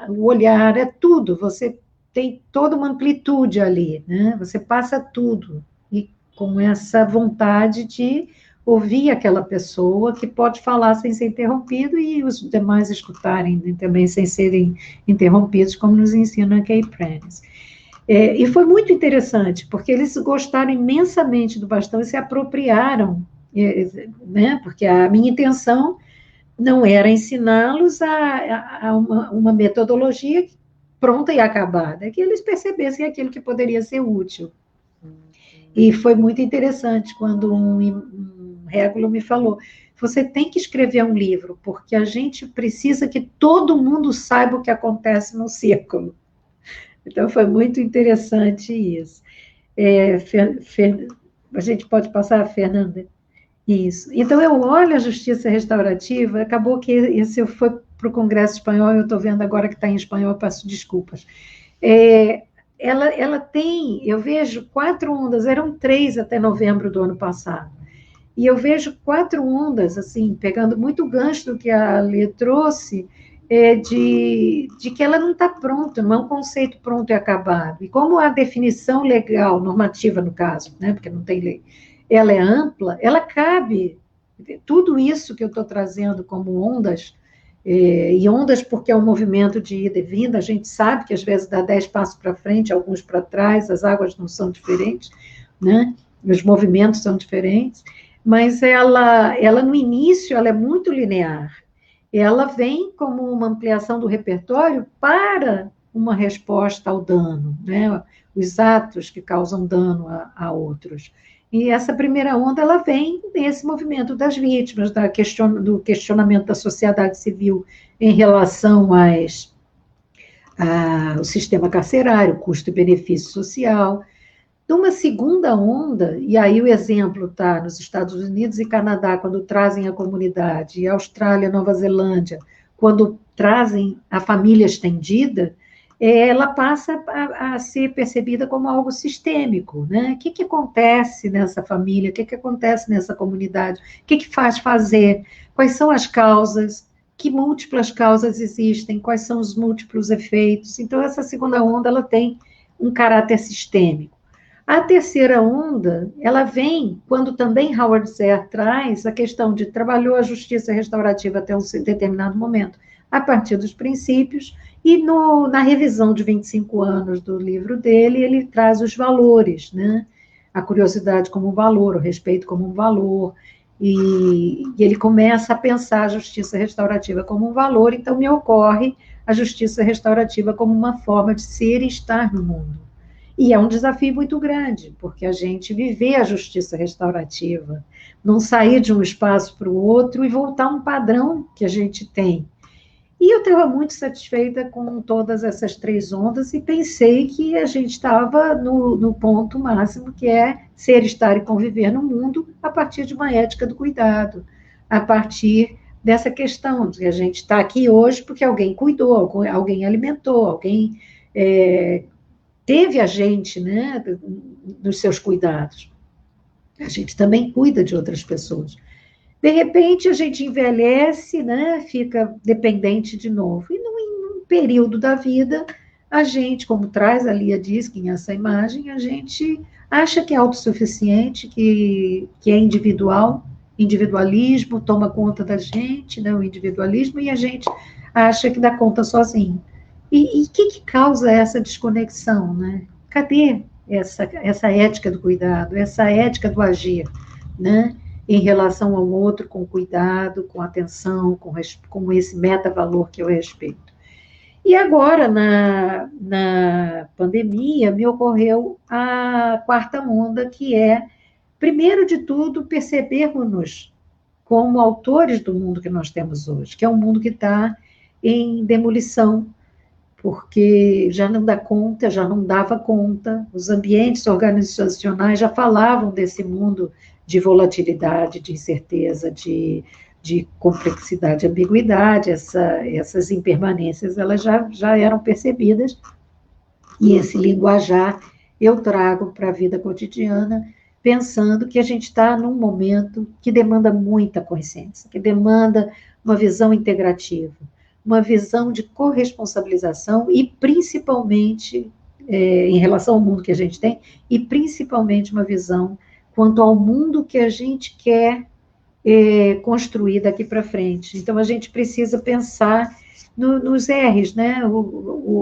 o olhar, é tudo. Você tem toda uma amplitude ali, né? Você passa tudo, e com essa vontade de ouvir aquela pessoa que pode falar sem ser interrompido e os demais escutarem, né, também sem serem interrompidos, como nos ensina a Kay Prentice. E foi muito interessante, porque eles gostaram imensamente do bastão e se apropriaram, né? Porque a minha intenção não era ensiná-los a uma metodologia pronta e acabada, é que eles percebessem aquilo que poderia ser útil. E foi muito interessante quando um régulo me falou: você tem que escrever um livro, porque a gente precisa que todo mundo saiba o que acontece no círculo. Então, foi muito interessante isso. A gente pode passar, Fernanda? Isso. Então, eu olho a justiça restaurativa, acabou que esse foi para o Congresso Espanhol, eu estou vendo agora que está em espanhol, peço desculpas. Ela tem, eu vejo 4 ondas, eram 3 até novembro do ano passado, e eu vejo 4 ondas, assim, pegando muito gancho do que a Lê trouxe, de que ela não está pronta, não é um conceito pronto e acabado. E como a definição legal, normativa no caso, né, porque não tem lei, ela é ampla, ela cabe. Tudo isso que eu estou trazendo como ondas, e ondas porque é um movimento de ida e vinda, a gente sabe que às vezes dá 10 passos para frente, alguns para trás, as águas não são diferentes, né? Os movimentos são diferentes, mas ela no início, ela é muito linear. Ela vem como uma ampliação do repertório para uma resposta ao dano, né? Os atos que causam dano a outros. E essa primeira onda, ela vem nesse movimento das vítimas, do questionamento da sociedade civil em relação ao sistema carcerário, custo e benefício social. Numa segunda onda, e aí o exemplo está nos Estados Unidos e Canadá, quando trazem a comunidade, e Austrália, Nova Zelândia, quando trazem a família estendida, ela passa a ser percebida como algo sistêmico, né? O que acontece nessa família? O que acontece nessa comunidade? O que faz fazer? Quais são as causas? Que múltiplas causas existem? Quais são os múltiplos efeitos? Então, essa segunda onda, ela tem um caráter sistêmico. A terceira onda, ela vem quando também Howard Zehr traz a questão de trabalhou a justiça restaurativa até um determinado momento, a partir dos princípios, e na revisão de 25 anos do livro dele, ele traz os valores, né? A curiosidade como um valor, o respeito como um valor, e ele começa a pensar a justiça restaurativa como um valor, então me ocorre a justiça restaurativa como uma forma de ser e estar no mundo. E é um desafio muito grande, porque a gente viver a justiça restaurativa, não sair de um espaço para o outro e voltar a um padrão que a gente tem. E eu estava muito satisfeita com todas essas 3 ondas e pensei que a gente estava no ponto máximo, que é ser, estar e conviver no mundo a partir de uma ética do cuidado, a partir dessa questão de que a gente está aqui hoje porque alguém cuidou, alguém alimentou, alguém teve a gente, né, nos seus cuidados. A gente também cuida de outras pessoas. De repente, a gente envelhece, né, fica dependente de novo. E num período da vida, a gente, como traz a Lia Diskin essa imagem, a gente acha que é autossuficiente, que é individual, individualismo toma conta da gente, né, o individualismo, e a gente acha que dá conta sozinho. E o que causa essa desconexão, né? Cadê essa ética do cuidado, essa ética do agir, né? Em relação ao outro, com cuidado, com atenção, com esse meta-valor que eu respeito. E agora, na pandemia, me ocorreu a 4ª onda, que é, primeiro de tudo, percebermos-nos como autores do mundo que nós temos hoje, que é um mundo que está em demolição, porque já não dá conta, já não dava conta, os ambientes organizacionais já falavam desse mundo de volatilidade, de incerteza, de complexidade, ambiguidade, essas impermanências, elas já eram percebidas, e esse linguajar eu trago para a vida cotidiana pensando que a gente está num momento que demanda muita consciência, que demanda uma visão integrativa, uma visão de corresponsabilização e, principalmente, em relação ao mundo que a gente tem, e principalmente uma visão quanto ao mundo que a gente quer construir daqui para frente. Então, a gente precisa pensar nos R's, né?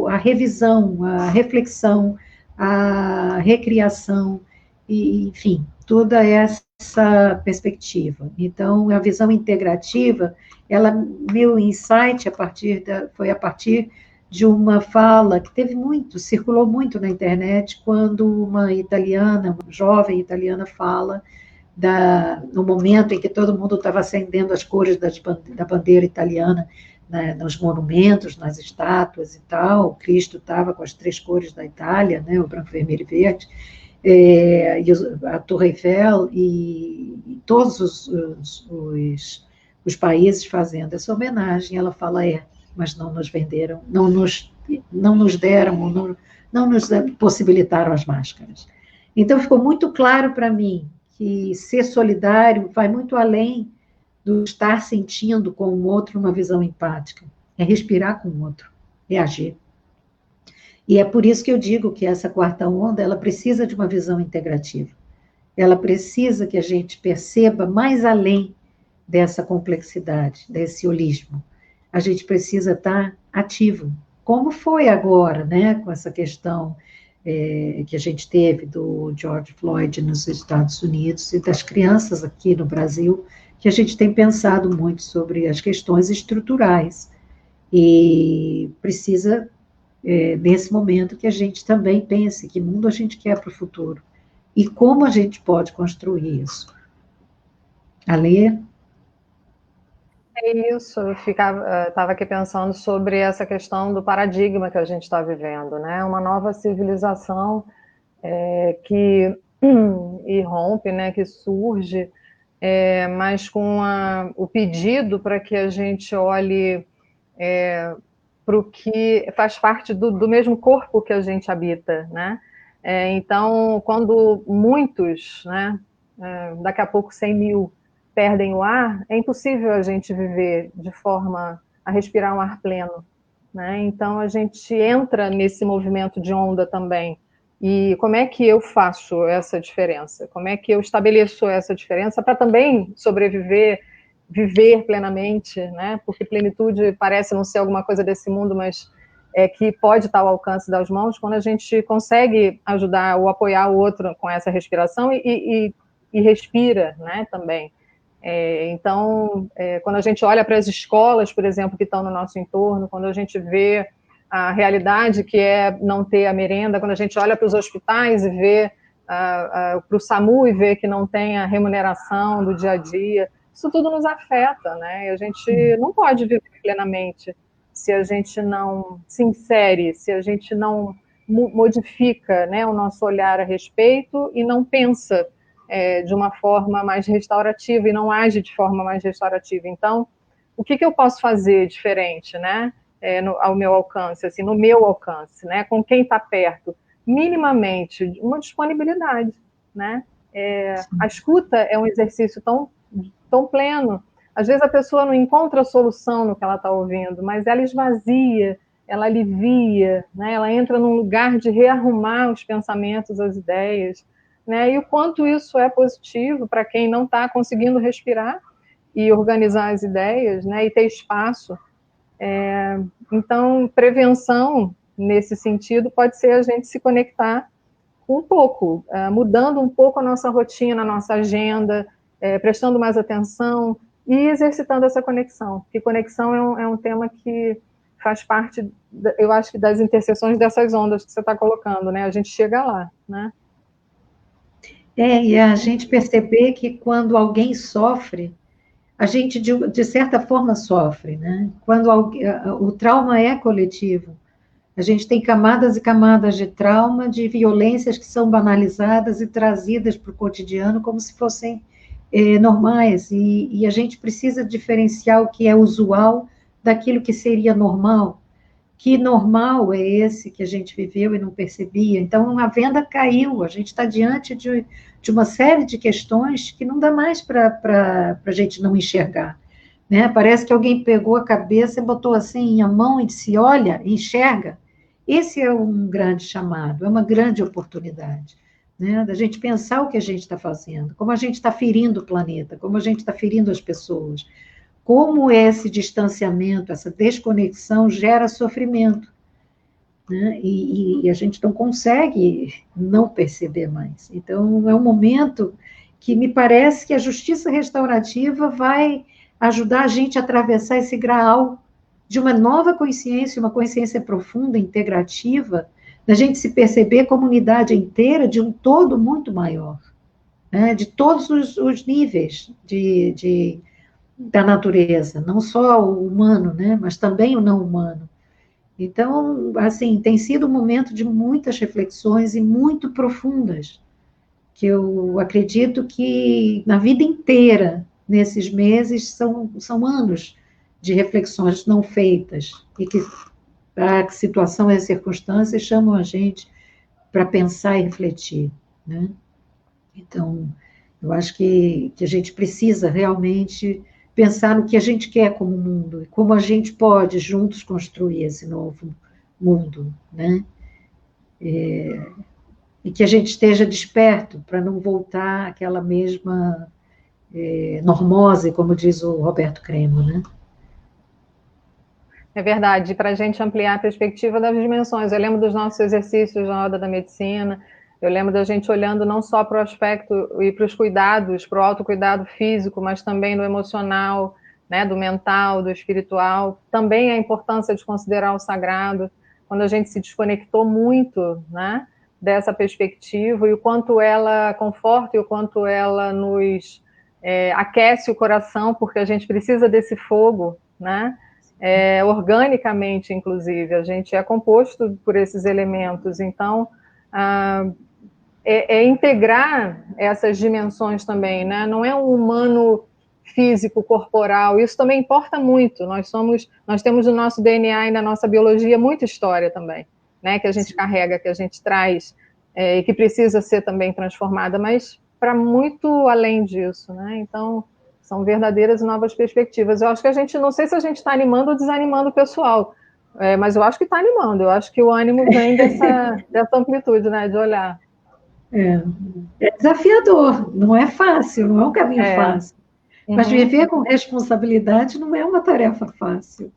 A revisão, a reflexão, a recriação, e, enfim, toda essa perspectiva. Então, a visão integrativa, meu insight foi a partir de uma fala que circulou muito na internet, quando uma jovem italiana fala no momento em que todo mundo estava acendendo as cores da bandeira italiana, né, nos monumentos, nas estátuas e tal. O Cristo estava com as 3 cores da Itália, né, o branco, vermelho e verde, e a Torre Eiffel, e todos os países fazendo essa homenagem. Ela fala, mas não nos venderam, não nos deram, não nos possibilitaram as máscaras. Então, ficou muito claro para mim que ser solidário vai muito além do estar sentindo com o outro uma visão empática. É respirar com o outro, é agir. E é por isso que eu digo que essa 4ª onda, ela precisa de uma visão integrativa. Ela precisa que a gente perceba mais além dessa complexidade, desse holismo. A gente precisa estar ativo, como foi agora, né, com essa questão que a gente teve do George Floyd nos Estados Unidos e das crianças aqui no Brasil, que a gente tem pensado muito sobre as questões estruturais. E precisa, nesse momento, que a gente também pense que mundo a gente quer para o futuro e como a gente pode construir isso. Alê? É isso, eu estava aqui pensando sobre essa questão do paradigma que a gente está vivendo, né? Uma nova civilização que irrompe, né? Que surge, mas com o pedido para que a gente olhe para o que faz parte do mesmo corpo que a gente habita, né? Então, quando muitos, né? Daqui a pouco 100 mil, perdem o ar, é impossível a gente viver de forma a respirar um ar pleno, né? Então, a gente entra nesse movimento de onda também. E como é que eu faço essa diferença? Como é que eu estabeleço essa diferença para também sobreviver, viver plenamente, né? Porque plenitude parece não ser alguma coisa desse mundo, mas que pode estar ao alcance das mãos quando a gente consegue ajudar ou apoiar o outro com essa respiração e respira, né, também. Então, quando a gente olha para as escolas, por exemplo, que estão no nosso entorno, quando a gente vê a realidade que é não ter a merenda, quando a gente olha para os hospitais e vê para o SAMU e vê que não tem a remuneração do dia a dia, isso tudo nos afeta, né? E a gente não pode viver plenamente se a gente não se insere, se a gente não modifica, né, o nosso olhar a respeito e não pensa de uma forma mais restaurativa e não age de forma mais restaurativa. Então, o que eu posso fazer diferente, né, ao meu alcance, assim, no meu alcance, né, com quem está perto? Minimamente, uma disponibilidade, né? A escuta é um exercício tão pleno. Às vezes a pessoa não encontra a solução no que ela está ouvindo, mas ela esvazia, ela alivia, né? Ela entra num lugar de rearrumar os pensamentos, as ideias, né? E o quanto isso é positivo para quem não está conseguindo respirar e organizar as ideias, né? E ter espaço. Então, prevenção, nesse sentido, pode ser a gente se conectar um pouco, mudando um pouco a nossa rotina, a nossa agenda, prestando mais atenção e exercitando essa conexão. Porque conexão é um tema que faz parte, eu acho que das interseções dessas ondas que você está colocando, né? A gente chega lá, né? E a gente perceber que quando alguém sofre, a gente, de certa forma, sofre, né? Quando o trauma é coletivo, a gente tem camadas e camadas de trauma, de violências que são banalizadas e trazidas para o cotidiano como se fossem normais, e a gente precisa diferenciar o que é usual daquilo que seria normal, Que normal é esse que a gente viveu e não percebia? Então, a venda caiu, a gente está diante de uma série de questões que não dá mais para a gente não enxergar. Né? Parece que alguém pegou a cabeça e botou assim a mão e disse, olha, enxerga. Esse é um grande chamado, é uma grande oportunidade, né? Da gente pensar o que a gente está fazendo, como a gente está ferindo o planeta, como a gente está ferindo as pessoas, como esse distanciamento, essa desconexão gera sofrimento, né? E a gente não consegue não perceber mais. Então, é um momento que me parece que a justiça restaurativa vai ajudar a gente a atravessar esse graal de uma nova consciência, uma consciência profunda, integrativa, da gente se perceber como unidade inteira de um todo muito maior, né? De todos os níveis da natureza, não só o humano, né? Mas também o não humano. Então, assim, tem sido um momento de muitas reflexões e muito profundas, que eu acredito que na vida inteira, nesses meses, são anos de reflexões não feitas, e que a situação e as circunstâncias chamam a gente para pensar e refletir, né? Então, eu acho que a gente precisa realmente pensar no que a gente quer como mundo, e como a gente pode juntos construir esse novo mundo, né? E que a gente esteja desperto para não voltar àquela mesma normose, como diz o Roberto Cremo, né? É verdade, para a gente ampliar a perspectiva das dimensões. Eu lembro dos nossos exercícios na roda da medicina, eu lembro da gente olhando não só para o aspecto e para os cuidados, para o autocuidado físico, mas também do emocional, né, do mental, do espiritual. Também a importância de considerar o sagrado, quando a gente se desconectou muito, né, dessa perspectiva, e o quanto ela conforta e o quanto ela nos aquece o coração, porque a gente precisa desse fogo, né? Organicamente, inclusive, a gente é composto por esses elementos, então integrar essas dimensões também, né? Não é um humano físico, corporal, isso também importa muito, nós temos no nosso DNA e na nossa biologia muita história também, né? Que a gente carrega, que a gente traz, e que precisa ser também transformada, mas para muito além disso, né? Então, são verdadeiras novas perspectivas. Eu acho que a gente, não sei se a gente está animando ou desanimando o pessoal, mas eu acho que está animando, eu acho que o ânimo vem dessa amplitude, né, de olhar. É desafiador, não é fácil, não é um caminho fácil. Mas viver com responsabilidade não é uma tarefa fácil,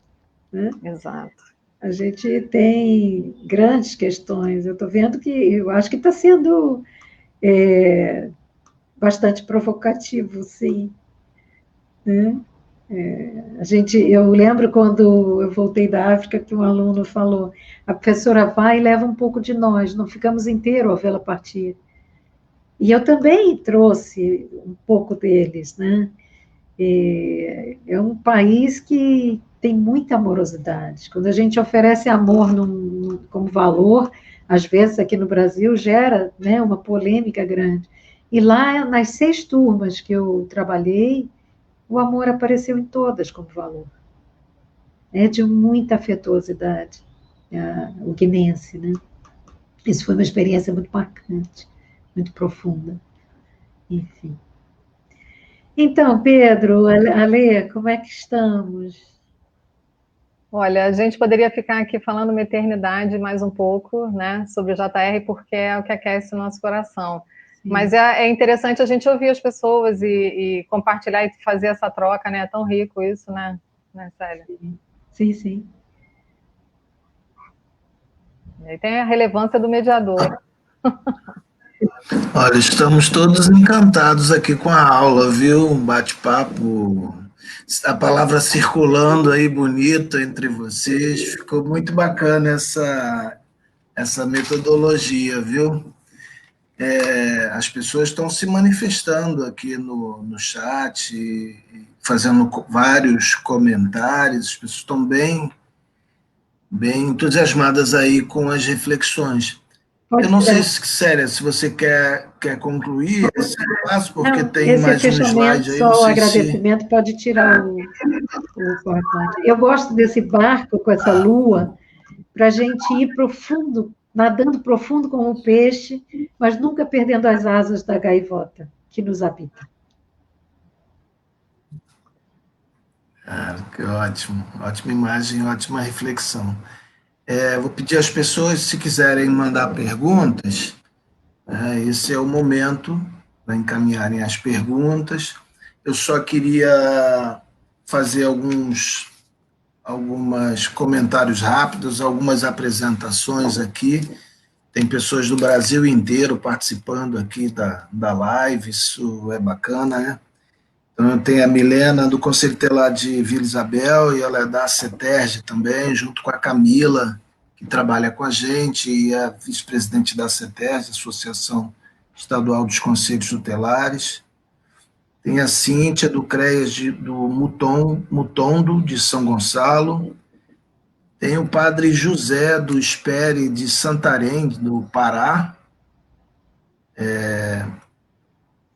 né? Exato. A gente tem grandes questões. Eu estou vendo que eu acho que está sendo bastante provocativo, sim. Né? Eu lembro quando eu voltei da África que um aluno falou: a professora vai e leva um pouco de nós, não ficamos inteiros ao vê-la partir. E eu também trouxe um pouco deles, né? É um país que tem muita amorosidade. Quando a gente oferece amor como valor, às vezes aqui no Brasil gera, né, uma polêmica grande. E lá, nas 6 turmas que eu trabalhei, o amor apareceu em todas como valor. É de muita afetuosidade, o guinense, né? Isso foi uma experiência muito marcante, muito profunda. Enfim. Então, Pedro, Ale, como é que estamos? Olha, a gente poderia ficar aqui falando uma eternidade mais um pouco, né, sobre o JR, porque é o que aquece o nosso coração. Sim. Mas é interessante a gente ouvir as pessoas e compartilhar e fazer essa troca, né? É tão rico isso, né Célia? Sim, sim. E aí tem a relevância do mediador. Olha, estamos todos encantados aqui com a aula, viu? Um bate-papo, a palavra circulando aí bonita entre vocês. Ficou muito bacana essa metodologia, viu? As pessoas estão se manifestando aqui no chat, fazendo vários comentários, as pessoas estão bem entusiasmadas aí com as reflexões. Eu não sei, Célia, se você quer concluir esse passo, porque tem mais um slide aí. Só o agradecimento, pode tirar o PowerPoint. Eu gosto desse barco com essa lua, para a gente ir profundo, nadando profundo como o peixe, mas nunca perdendo as asas da gaivota que nos habita. Que ótimo, ótima imagem, ótima reflexão. Vou pedir às pessoas, se quiserem mandar perguntas, esse é o momento para encaminharem as perguntas. Eu só queria fazer alguns comentários rápidos, algumas apresentações aqui. Tem pessoas do Brasil inteiro participando aqui da live, isso é bacana, né? Então, tem a Milena, do Conselho Tutelar de Vila Isabel, e ela é da CETERJ também, junto com a Camila, que trabalha com a gente, e é vice-presidente da CETERJ, Associação Estadual dos Conselhos Tutelares. Tem a Cíntia, do CREAS do Mutondo, de São Gonçalo. Tem o padre José, do Espere, de Santarém, do Pará.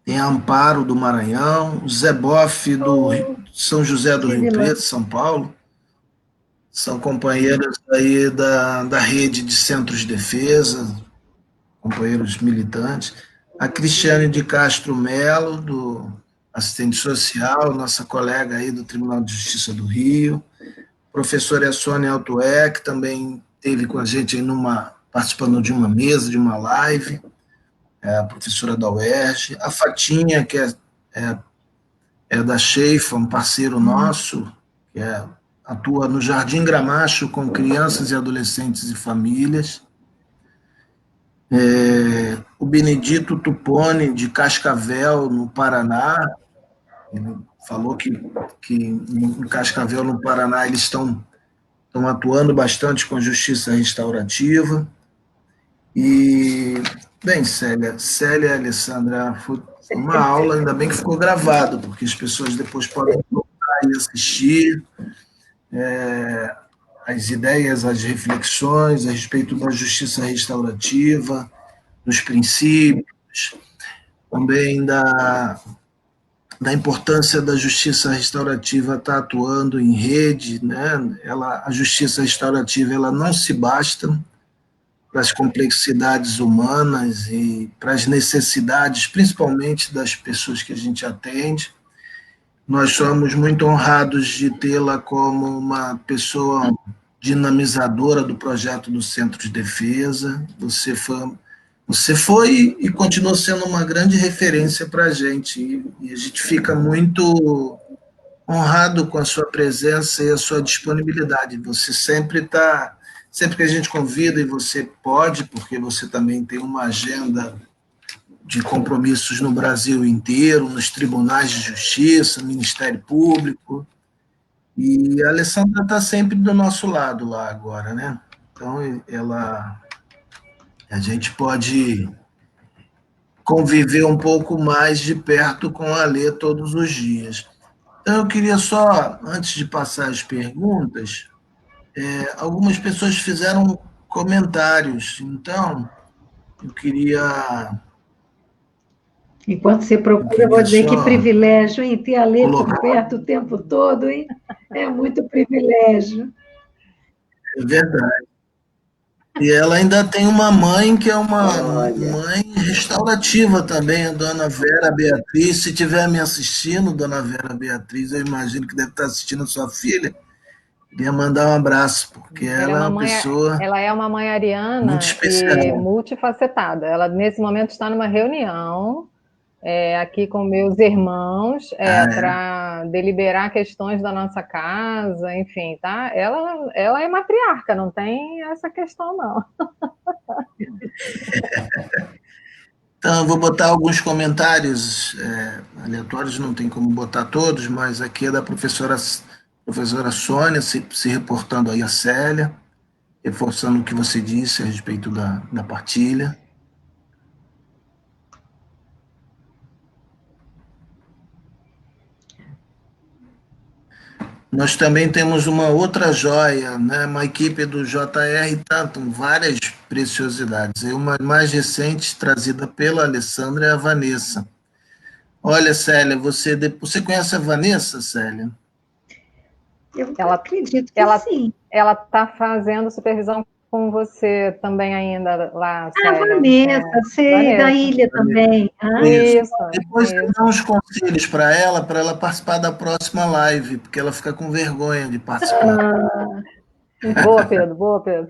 Tem a Amparo, do Maranhão. O Zé Boff, do São José do Rio Preto, São Paulo. São companheiros aí da rede de centros de defesa, companheiros militantes. A Cristiane de Castro Melo, do assistente social, nossa colega aí do Tribunal de Justiça do Rio. Professora Sônia Altué, que também esteve com a gente aí participando de uma mesa, de uma live, a professora da UERJ. A Fatinha, que é da Cheifa, um parceiro nosso, que atua no Jardim Gramacho com crianças e adolescentes e famílias. O Benedito Tupone, de Cascavel, no Paraná. Ele falou que em Cascavel, no Paraná, eles estão atuando bastante com justiça restaurativa. E, bem, Célia e Alessandra, foi uma aula, ainda bem que ficou gravado, porque as pessoas depois podem voltar e assistir as ideias, as reflexões a respeito da justiça restaurativa, dos princípios, também da importância da justiça restaurativa estar atuando em rede, né? A justiça restaurativa ela não se basta para as complexidades humanas e para as necessidades, principalmente das pessoas que a gente atende. Nós somos muito honrados de tê-la como uma pessoa dinamizadora do projeto do Centro de Defesa. Você foi e continua sendo uma grande referência para a gente, e a gente fica muito honrado com a sua presença e a sua disponibilidade. Você sempre que a gente convida, e você pode, porque você também tem uma agenda de compromissos no Brasil inteiro, nos tribunais de justiça, Ministério Público, e a Alessandra está sempre do nosso lado lá agora, né? Então, a gente pode conviver um pouco mais de perto com a Alê todos os dias. Então, eu queria só, antes de passar as perguntas, algumas pessoas fizeram comentários, então eu queria... Enquanto você procura, eu vou dizer que privilégio, hein? Ter a Alê por perto o tempo todo, hein? É muito privilégio. É verdade. E ela ainda tem uma mãe que é uma mãe restaurativa também, a dona Vera Beatriz. Se estiver me assistindo, dona Vera Beatriz, eu imagino que deve estar assistindo a sua filha. Queria mandar um abraço, porque ela é uma pessoa... Ela é uma mãe ariana muito especial e multifacetada. Ela, nesse momento, está numa reunião aqui com meus irmãos para deliberar questões da nossa casa, enfim, tá? Ela é matriarca, não tem essa questão, não. Então, eu vou botar alguns comentários aleatórios, não tem como botar todos, mas aqui é da professora Sônia, se reportando aí a Célia, reforçando o que você disse a respeito da partilha. Nós também temos uma outra joia, né? Uma equipe do JR Tantum, várias preciosidades. E uma mais recente, trazida pela Alessandra, é a Vanessa. Olha, Célia, você conhece a Vanessa, Célia? Eu acredito que sim. Ela está fazendo supervisão com você também ainda lá, Vanessa, sei, da ilha também. Isso. Depois você dá uns conselhos para ela participar da próxima live, porque ela fica com vergonha de participar. Boa, Pedro, boa, Pedro.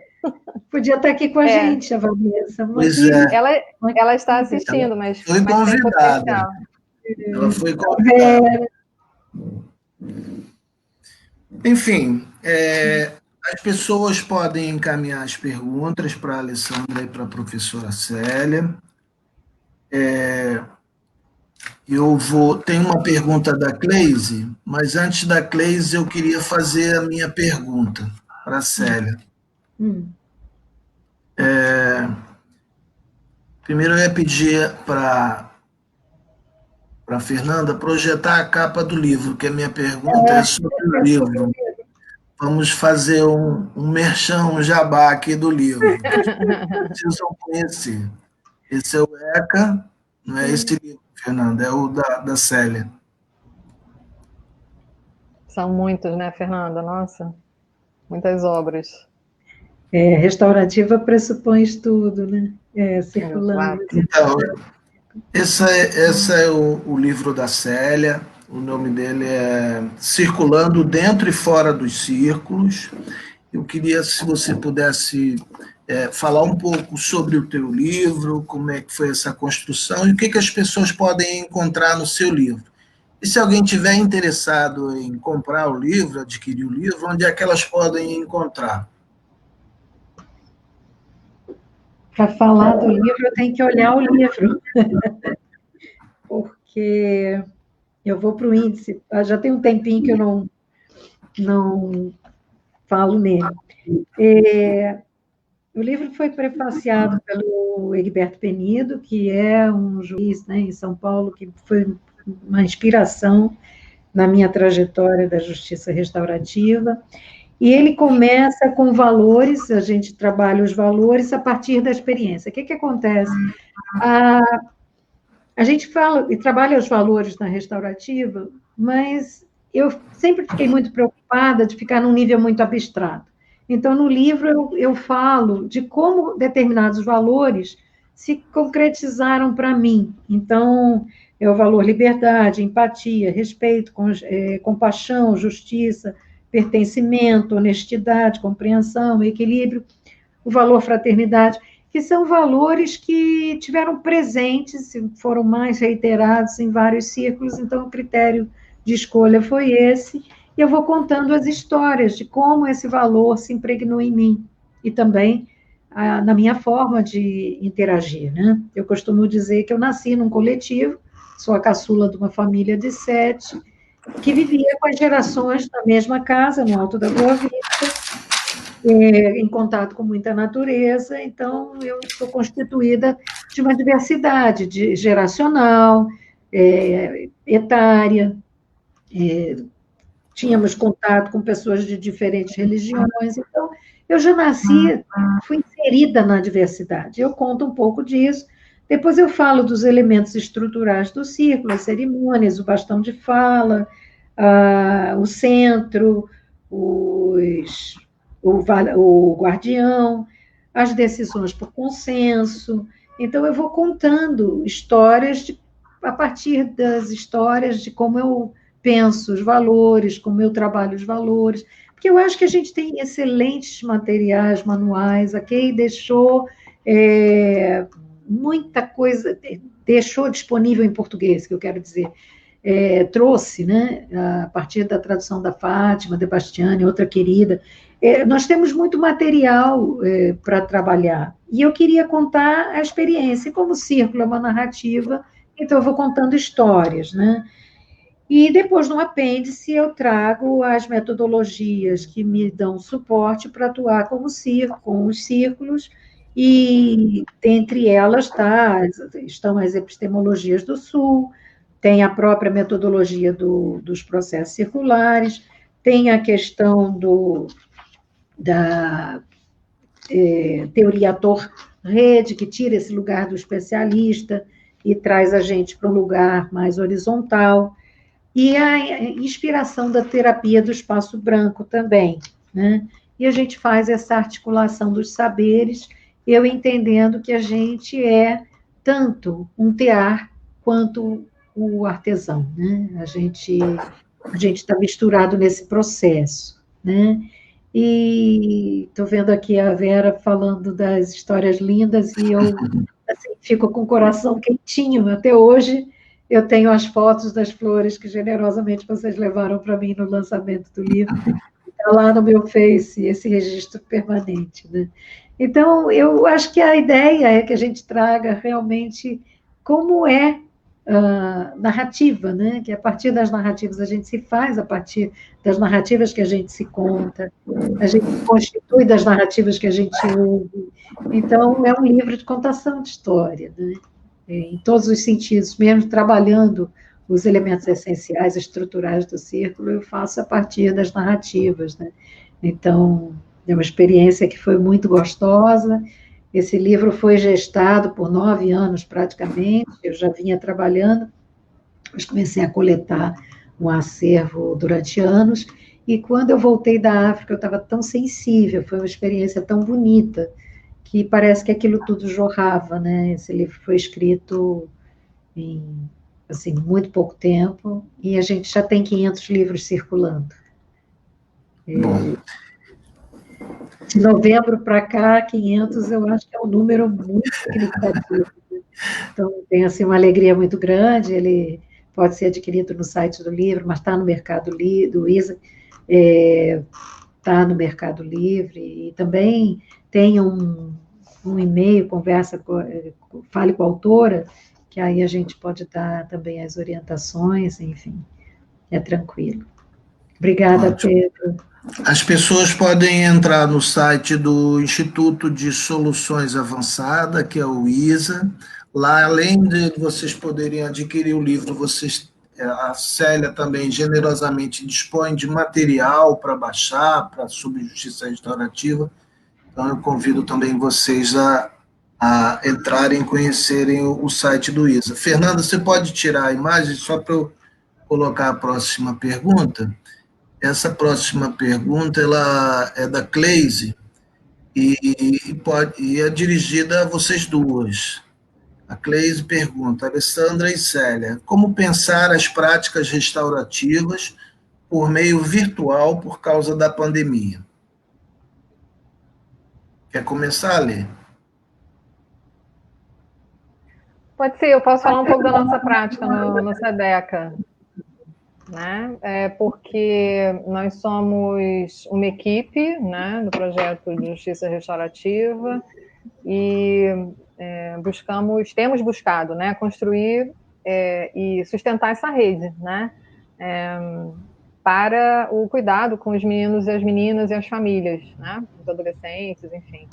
Podia estar aqui com a gente, a Vanessa. Pois é. Ela está assistindo, mas foi convidada. Ela foi convidada. Enfim, as pessoas podem encaminhar as perguntas para a Alessandra e para a professora Célia. Tem uma pergunta da Cleise, mas antes da Cleise eu queria fazer a minha pergunta para a Célia. Primeiro eu ia pedir para a Fernanda projetar a capa do livro, que a minha pergunta é sobre o livro. Vamos fazer um merchan, um jabá aqui do livro. Precisam conhecer. Esse é o ECA, não é esse livro, Fernanda, é o da Célia. São muitos, né, Fernanda? Nossa, muitas obras. Restaurativa pressupõe estudo, né? Circulando. Então, esse é o livro da Célia, o nome dele é Circulando Dentro e Fora dos Círculos. Eu queria, se você pudesse falar um pouco sobre o teu livro, como é que foi essa construção e o que as pessoas podem encontrar no seu livro. E se alguém tiver interessado em comprar o livro, adquirir o livro, onde é que elas podem encontrar? Para falar do livro, eu tenho que olhar o livro. Porque eu vou para o índice, já tem um tempinho que eu não falo nele. O livro foi prefaciado pelo Egberto Penido, que é um juiz, né, em São Paulo, que foi uma inspiração na minha trajetória da justiça restaurativa. E ele começa com valores, a gente trabalha os valores a partir da experiência. O que acontece? A gente fala e trabalha os valores na restaurativa, mas eu sempre fiquei muito preocupada de ficar num nível muito abstrato. Então, no livro, eu falo de como determinados valores se concretizaram para mim. Então, é o valor liberdade, empatia, respeito, compaixão, justiça, pertencimento, honestidade, compreensão, equilíbrio, o valor fraternidade, que são valores que tiveram presentes, foram mais reiterados em vários círculos, então o critério de escolha foi esse, e eu vou contando as histórias de como esse valor se impregnou em mim, e também na minha forma de interagir, né? Eu costumo dizer que eu nasci num coletivo, sou a caçula de uma família de 7, que vivia com as gerações na mesma casa, no Alto da Boa Vista, em contato com muita natureza, então eu sou constituída de uma diversidade geracional, etária, tínhamos contato com pessoas de diferentes religiões, então eu já nasci, fui inserida na diversidade. Eu conto um pouco disso, depois eu falo dos elementos estruturais do círculo, as cerimônias, o bastão de fala, o centro, o guardião, as decisões por consenso. Então, eu vou contando histórias a partir das histórias de como eu penso os valores, como eu trabalho os valores, porque eu acho que a gente tem excelentes materiais, manuais, a Kay deixou muita coisa, deixou disponível em português, que eu quero dizer, trouxe, né, a partir da tradução da Fátima, de Bastiani, outra querida, nós temos muito material para trabalhar, e eu queria contar a experiência, como o círculo é uma narrativa, então eu vou contando histórias, né, e depois no apêndice eu trago as metodologias que me dão suporte para atuar com os círculos, e dentre elas estão as epistemologias do Sul, tem a própria metodologia dos processos circulares, tem a questão da teoria ator-rede, que tira esse lugar do especialista e traz a gente para um lugar mais horizontal, e a inspiração da terapia do espaço branco também, né? e a gente faz essa articulação dos saberes, eu entendendo que a gente é tanto um tear quanto o artesão, né? A gente está misturado nesse processo, né? E estou vendo aqui a Vera falando das histórias lindas e eu assim, fico com o coração quentinho. Até hoje eu tenho as fotos das flores que generosamente vocês levaram para mim no lançamento do livro. Está lá no meu Face esse registro permanente, né? Então, eu acho que a ideia é que a gente traga realmente como é narrativa, né? Que a partir das narrativas a gente se faz, a partir das narrativas que a gente se conta, a gente se constitui das narrativas que a gente ouve. Então, é um livro de contação de história, né? Em todos os sentidos, mesmo trabalhando os elementos essenciais, estruturais do círculo, eu faço a partir das narrativas, né? Então, é uma experiência que foi muito gostosa. Esse livro foi gestado por 9 anos, praticamente, eu já vinha trabalhando, mas comecei a coletar um acervo durante anos, e quando eu voltei da África, eu estava tão sensível, foi uma experiência tão bonita, que parece que aquilo tudo jorrava, né? Esse livro foi escrito em, assim, muito pouco tempo, e a gente já tem 500 livros circulando. Bom. De novembro para cá, 500, eu acho que é um número muito significativo. Então, tem assim, uma alegria muito grande, ele pode ser adquirido no site do livro, mas está no Mercado Livre, do ISA, está no Mercado Livre, e também tem um e-mail, fale com a autora, que aí a gente pode dar também as orientações, enfim, é tranquilo. Obrigada, Ótimo. Pedro. As pessoas podem entrar no site do Instituto de Soluções Avançada, que é o ISA. Lá, além de vocês poderem adquirir o livro, a Célia também generosamente dispõe de material para baixar, sobre justiça restaurativa. Então, eu convido também vocês a entrarem e conhecerem o site do ISA. Fernanda, você pode tirar a imagem só para eu colocar a próxima pergunta? Essa próxima pergunta ela é da Cleise e é dirigida a vocês duas. A Cleise pergunta, Alessandra e Célia, como pensar as práticas restaurativas por meio virtual por causa da pandemia? Quer começar a ler? Pode ser, eu posso falar um pouco da nossa prática no SEDECA, né? Porque nós somos uma equipe, né, do projeto de Justiça Restaurativa e temos buscado, né, construir e sustentar essa rede, né, para o cuidado com os meninos e as meninas e as famílias, né, os adolescentes, enfim.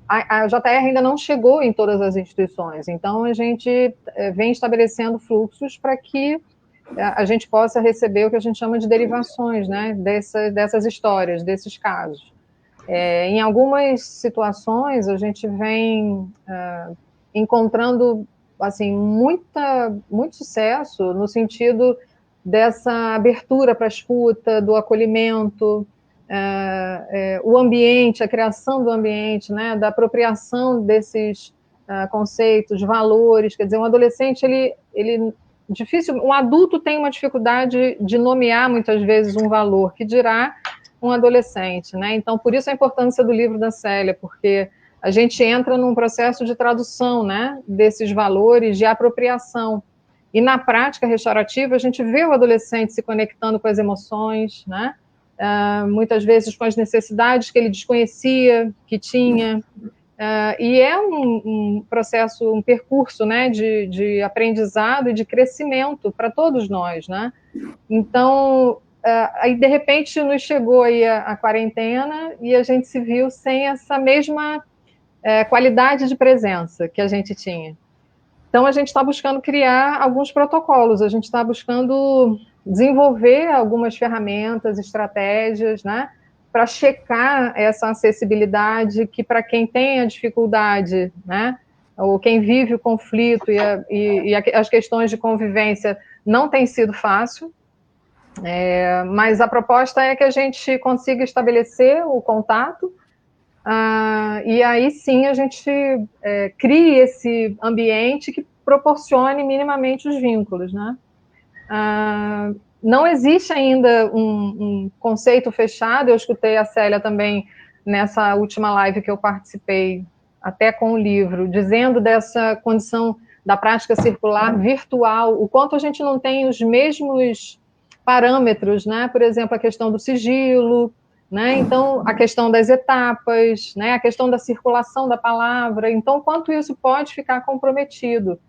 A JR ainda não chegou em todas as instituições, então a gente vem estabelecendo fluxos para que a gente possa receber o que a gente chama de derivações, né, dessas histórias, desses casos. Em algumas situações, a gente vem encontrando assim, muito sucesso no sentido dessa abertura para a escuta, do acolhimento, o ambiente, a criação do ambiente, né, da apropriação desses conceitos, valores. Quer dizer, um adolescente, um adulto tem uma dificuldade de nomear muitas vezes um valor, que dirá um adolescente, né? Então, por isso a importância do livro da Célia, porque a gente entra num processo de tradução, né, desses valores, de apropriação. E na prática restaurativa, a gente vê o adolescente se conectando com as emoções, né? Muitas vezes com as necessidades que ele desconhecia, que tinha. E é um processo, um percurso, né, de aprendizado e de crescimento para todos nós, né? Então, aí de repente nos chegou aí a quarentena e a gente se viu sem essa mesma qualidade de presença que a gente tinha. Então, a gente está buscando criar alguns protocolos, a gente está buscando desenvolver algumas ferramentas, estratégias, né, para checar essa acessibilidade que, para quem tem a dificuldade, né, ou quem vive o conflito e as questões de convivência, não tem sido fácil. Mas a proposta é que a gente consiga estabelecer o contato, e aí sim a gente crie esse ambiente que proporcione minimamente os vínculos, né? Não existe ainda um conceito fechado. Eu escutei a Célia também nessa última live que eu participei, até com o livro, dizendo dessa condição da prática circular virtual, o quanto a gente não tem os mesmos parâmetros, né? Por exemplo, a questão do sigilo, né? Então, a questão das etapas, né? A questão da circulação da palavra. Então, quanto isso pode ficar comprometido.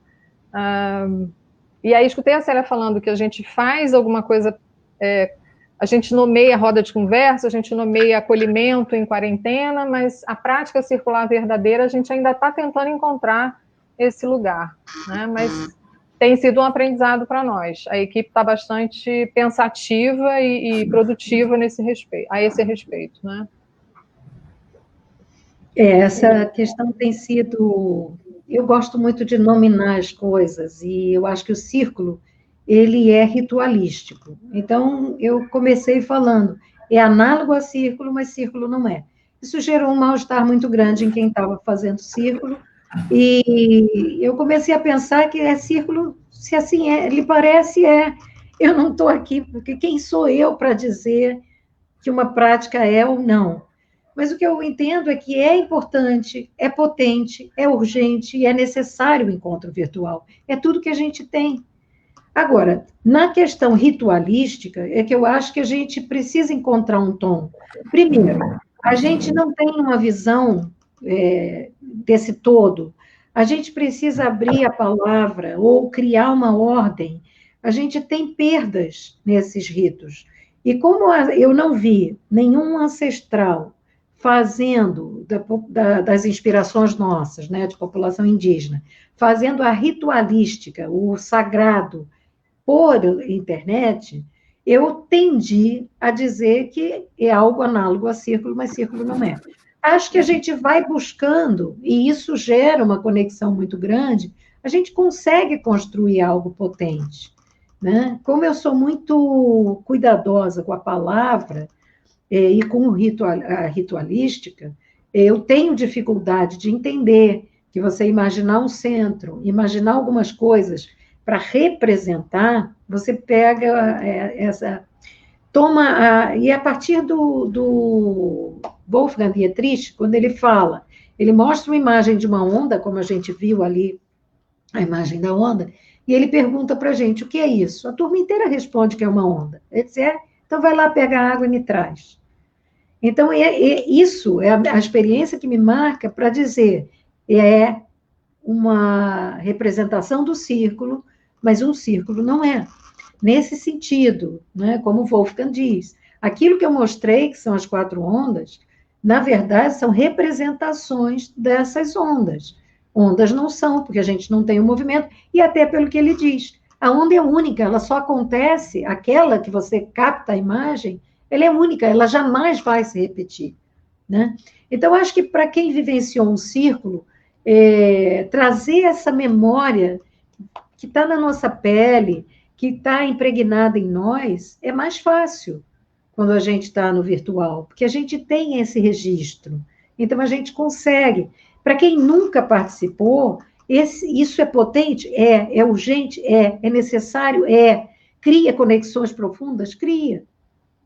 E aí escutei a Célia falando que a gente faz alguma coisa, a gente nomeia roda de conversa, a gente nomeia acolhimento em quarentena, mas a prática circular verdadeira a gente ainda está tentando encontrar esse lugar, né? Mas tem sido um aprendizado para nós. A equipe está bastante pensativa e produtiva a esse respeito, né? Essa questão tem sido... Eu gosto muito de nominar as coisas, e eu acho que o círculo, ele é ritualístico. Então, eu comecei falando, é análogo a círculo, mas círculo não é. Isso gerou um mal-estar muito grande em quem estava fazendo círculo, e eu comecei a pensar que é círculo, se assim é, lhe parece, é. Eu não estou aqui, porque quem sou eu para dizer que uma prática é ou não? Mas o que eu entendo é que é importante, é potente, é urgente e é necessário o encontro virtual. É tudo que a gente tem. Agora, na questão ritualística, é que eu acho que a gente precisa encontrar um tom. Primeiro, a gente não tem uma visão desse todo. A gente precisa abrir a palavra ou criar uma ordem. A gente tem perdas nesses ritos. E como eu não vi nenhum ancestral fazendo das inspirações nossas, né, de população indígena, fazendo a ritualística, o sagrado, por internet, eu tendi a dizer que é algo análogo a círculo, mas círculo não é. Acho que a gente vai buscando, e isso gera uma conexão muito grande, a gente consegue construir algo potente, né? Como eu sou muito cuidadosa com a palavra, e com a ritualística, eu tenho dificuldade de entender que você imaginar um centro, imaginar algumas coisas para representar, você pega e a partir do Wolfgang Dietrich, quando ele fala, ele mostra uma imagem de uma onda, como a gente viu ali, a imagem da onda, e ele pergunta para a gente, o que é isso? A turma inteira responde que é uma onda. Ele diz, então vai lá pegar água e me traz. Então, isso é a experiência que me marca para dizer, é uma representação do círculo, mas um círculo não é. Nesse sentido, né, como Wolfgang diz, aquilo que eu mostrei, que são as 4 ondas, na verdade, são representações dessas ondas. Ondas não são, porque a gente não tem o movimento, e até pelo que ele diz, a onda é única, ela só acontece, aquela que você capta a imagem, ela é única, ela jamais vai se repetir, né? Então, acho que para quem vivenciou um círculo, trazer essa memória que está na nossa pele, que está impregnada em nós, é mais fácil quando a gente está no virtual, porque a gente tem esse registro. Então, a gente consegue. Para quem nunca participou, isso é potente? É urgente? É necessário? Cria conexões profundas? Cria.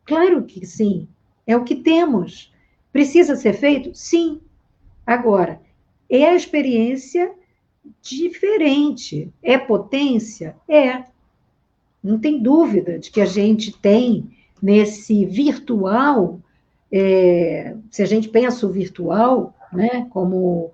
Claro que sim, é o que temos. Precisa ser feito? Sim. Agora, é a experiência diferente. É potência? Não tem dúvida de que a gente tem nesse virtual, se a gente pensa o virtual, né, como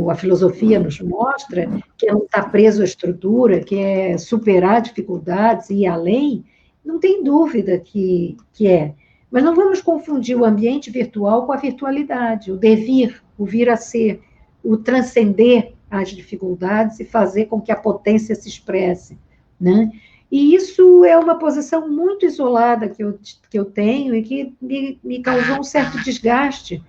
a filosofia nos mostra, que é não estar preso à estrutura, que é superar dificuldades e ir além, não tem dúvida que é. Mas não vamos confundir o ambiente virtual com a virtualidade, o devir, o vir a ser, o transcender as dificuldades e fazer com que a potência se expresse, né? E isso é uma posição muito isolada que eu tenho e que me causou um certo desgaste,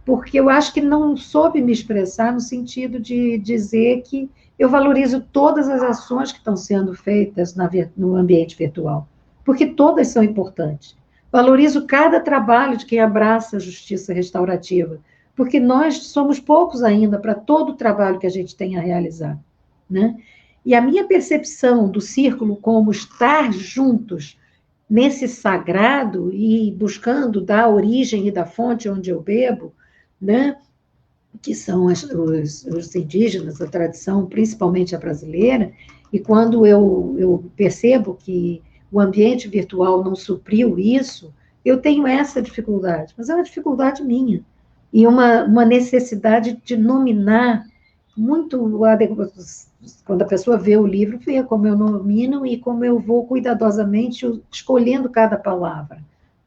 porque eu acho que não soube me expressar no sentido de dizer que eu valorizo todas as ações que estão sendo feitas no ambiente virtual. porque todas são importantes. Valorizo cada trabalho de quem abraça a justiça restaurativa, porque nós somos poucos ainda para todo o trabalho que a gente tem a realizar, né? E a minha percepção do círculo como estar juntos nesse sagrado e buscando da origem e da fonte onde eu bebo, né? Que são os indígenas, a tradição, principalmente a brasileira, e quando eu percebo que o ambiente virtual não supriu isso, eu tenho essa dificuldade, mas é uma dificuldade minha, e uma necessidade de nominar muito, quando a pessoa vê o livro, vê como eu nomino e como eu vou cuidadosamente escolhendo cada palavra,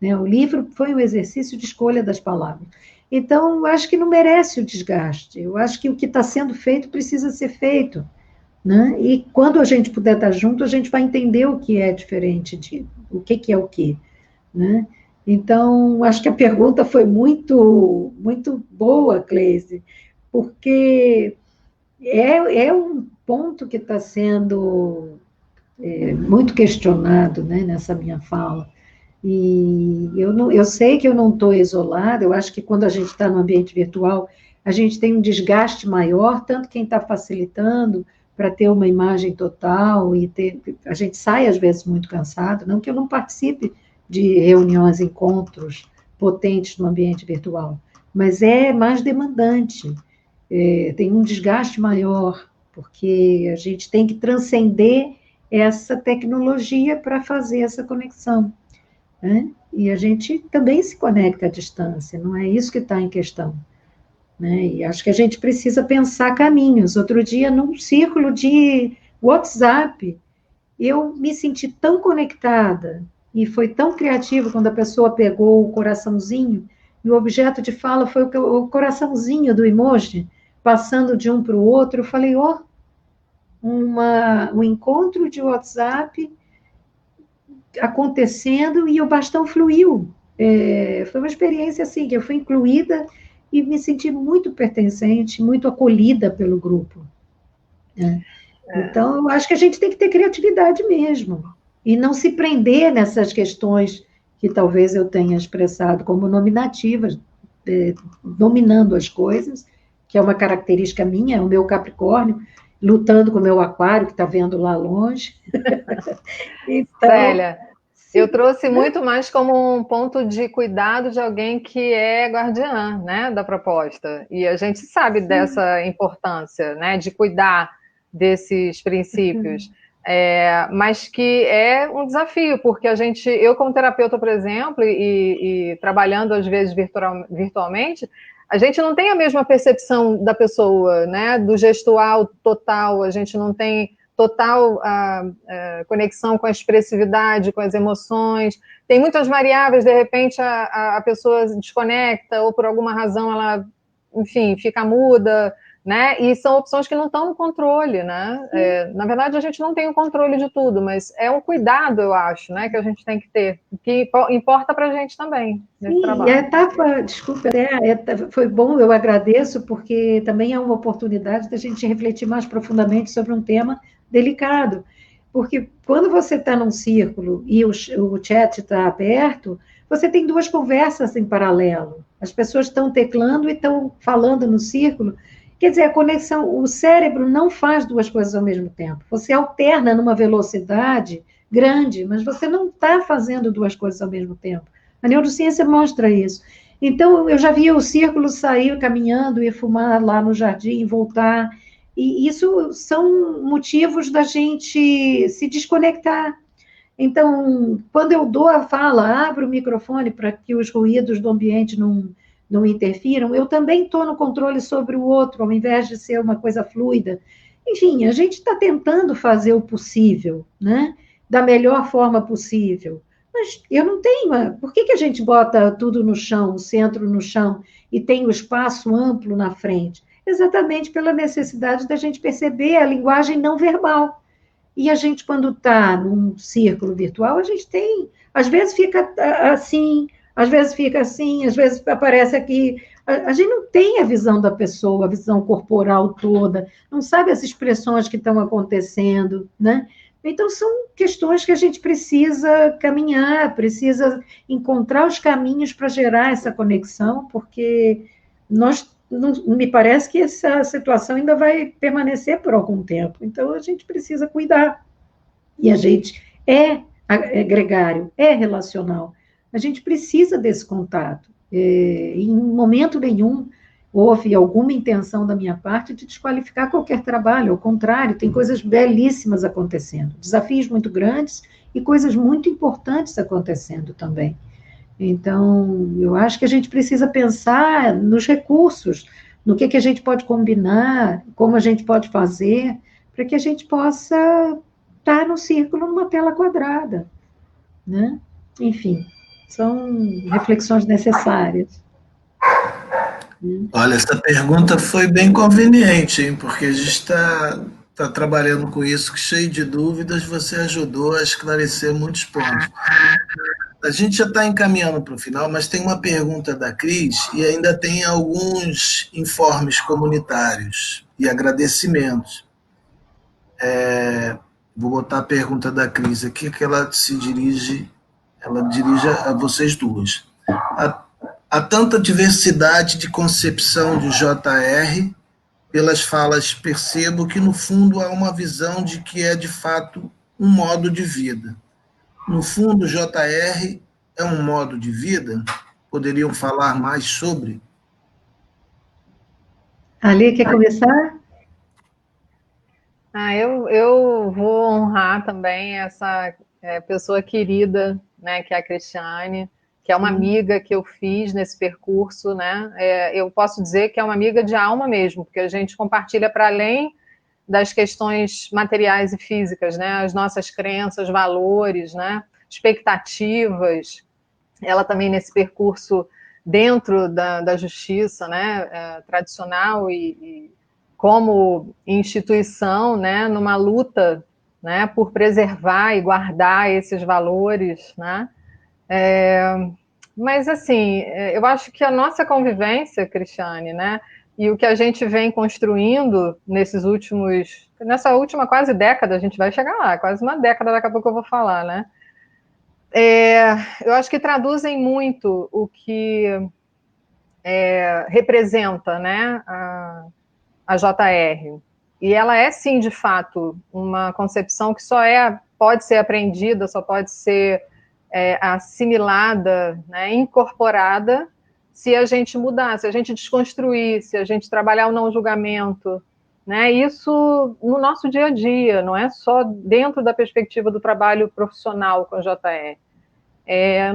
né? O livro foi um exercício de escolha das palavras. Então, eu acho que não merece o desgaste, eu acho que o que está sendo feito precisa ser feito, né? E quando a gente puder estar junto, a gente vai entender o que é diferente, o que é o quê, né? Então, acho que a pergunta foi muito, muito boa, Cleise, porque é um ponto que está sendo muito questionado, né, nessa minha fala. E eu sei que eu não estou isolada, eu acho que quando a gente está no ambiente virtual, a gente tem um desgaste maior, tanto quem está facilitando para ter uma imagem total, a gente sai às vezes muito cansado, não que eu não participe de reuniões, encontros potentes no ambiente virtual, mas é mais demandante, tem um desgaste maior, porque a gente tem que transcender essa tecnologia para fazer essa conexão, né? E a gente também se conecta à distância, não é isso que está em questão, né? E acho que a gente precisa pensar caminhos. Outro dia, num círculo de WhatsApp, eu me senti tão conectada, e foi tão criativo quando a pessoa pegou o coraçãozinho, e o objeto de fala foi o coraçãozinho do emoji, passando de um para o outro. Eu falei, um encontro de WhatsApp acontecendo e o bastão fluiu. Foi uma experiência assim, que eu fui incluída e me senti muito pertencente, muito acolhida pelo grupo, né? Então, eu acho que a gente tem que ter criatividade mesmo, e não se prender nessas questões que talvez eu tenha expressado como nominativas, dominando as coisas, que é uma característica minha, é o meu Capricórnio, lutando com o meu Aquário, que está vendo lá longe. Então, Célia, eu trouxe muito mais como um ponto de cuidado de alguém que é guardiã, né, da proposta. E a gente sabe dessa importância, né, de cuidar desses princípios. Mas que é um desafio, porque eu como terapeuta, por exemplo, e trabalhando às vezes virtualmente, a gente não tem a mesma percepção da pessoa, né, do gestual total, a gente não tem total conexão com a expressividade, com as emoções, tem muitas variáveis, de repente a pessoa desconecta, ou por alguma razão ela, enfim, fica muda, né? E são opções que não estão no controle, né? Na verdade, a gente não tem o controle de tudo, mas é um cuidado, eu acho, né, que a gente tem que ter, que importa para a gente também nesse trabalho. E a etapa, desculpa, foi bom, eu agradeço, porque também é uma oportunidade da gente refletir mais profundamente sobre um tema delicado, porque quando você está num círculo e o chat está aberto, você tem duas conversas em paralelo, as pessoas estão teclando e estão falando no círculo. Quer dizer, a conexão, o cérebro não faz duas coisas ao mesmo tempo. Você alterna numa velocidade grande, mas você não está fazendo duas coisas ao mesmo tempo. A neurociência mostra isso. Então, eu já via o círculo sair caminhando, ir fumar lá no jardim, voltar. E isso são motivos da gente se desconectar. Então, quando eu dou a fala, abro o microfone para que os ruídos do ambiente não interfiram, eu também estou no controle sobre o outro, ao invés de ser uma coisa fluida. Enfim, a gente está tentando fazer o possível, né? Da melhor forma possível. Mas eu não tenho. Por que a gente bota tudo no chão, o centro no chão, e tem o espaço amplo na frente? Exatamente pela necessidade da gente perceber a linguagem não verbal. E a gente, quando está num círculo virtual, a gente tem. Às vezes fica assim, às vezes fica assim, às vezes aparece aqui. A gente não tem a visão da pessoa, a visão corporal toda, não sabe as expressões que estão acontecendo, né? Então, são questões que a gente precisa caminhar, precisa encontrar os caminhos para gerar essa conexão, porque me parece que essa situação ainda vai permanecer por algum tempo. Então, a gente precisa cuidar. E a gente é gregário, é relacional. A gente precisa desse contato. Em momento nenhum houve alguma intenção da minha parte de desqualificar qualquer trabalho, ao contrário, tem coisas belíssimas acontecendo, desafios muito grandes e coisas muito importantes acontecendo também. Então, eu acho que a gente precisa pensar nos recursos, no que a gente pode combinar, como a gente pode fazer, para que a gente possa estar no círculo numa tela quadrada, né? Enfim, são reflexões necessárias. Olha, essa pergunta foi bem conveniente, hein? Porque a gente está trabalhando com isso, cheio de dúvidas, você ajudou a esclarecer muitos pontos. A gente já está encaminhando para o final, mas tem uma pergunta da Cris e ainda tem alguns informes comunitários e agradecimentos. Vou botar a pergunta da Cris aqui, que ela dirige a vocês duas. Há tanta diversidade de concepção de JR, pelas falas percebo que, no fundo, há uma visão de que é, de fato, um modo de vida. No fundo, JR é um modo de vida? Poderiam falar mais sobre? Ali, quer começar? Eu vou honrar também essa pessoa querida, né, que é a Cristiane, que é uma amiga que eu fiz nesse percurso, né? Eu posso dizer que é uma amiga de alma mesmo, porque a gente compartilha para além das questões materiais e físicas, né? As nossas crenças, valores, né? Expectativas. Ela também nesse percurso dentro da justiça, né? Tradicional e como instituição, né? Numa luta, né? Por preservar e guardar esses valores, né? Mas, assim, eu acho que a nossa convivência, Cristiane, né, e o que a gente vem construindo nessa última quase década, a gente vai chegar lá, quase uma década, daqui a pouco eu vou falar, né, eu acho que traduzem muito o que representa, né, a JR. E ela é, sim, de fato, uma concepção que pode ser aprendida, só pode ser assimilada, né, incorporada, se a gente mudar, se a gente desconstruir, se a gente trabalhar o não julgamento, né, isso no nosso dia a dia, não é só dentro da perspectiva do trabalho profissional com a JR.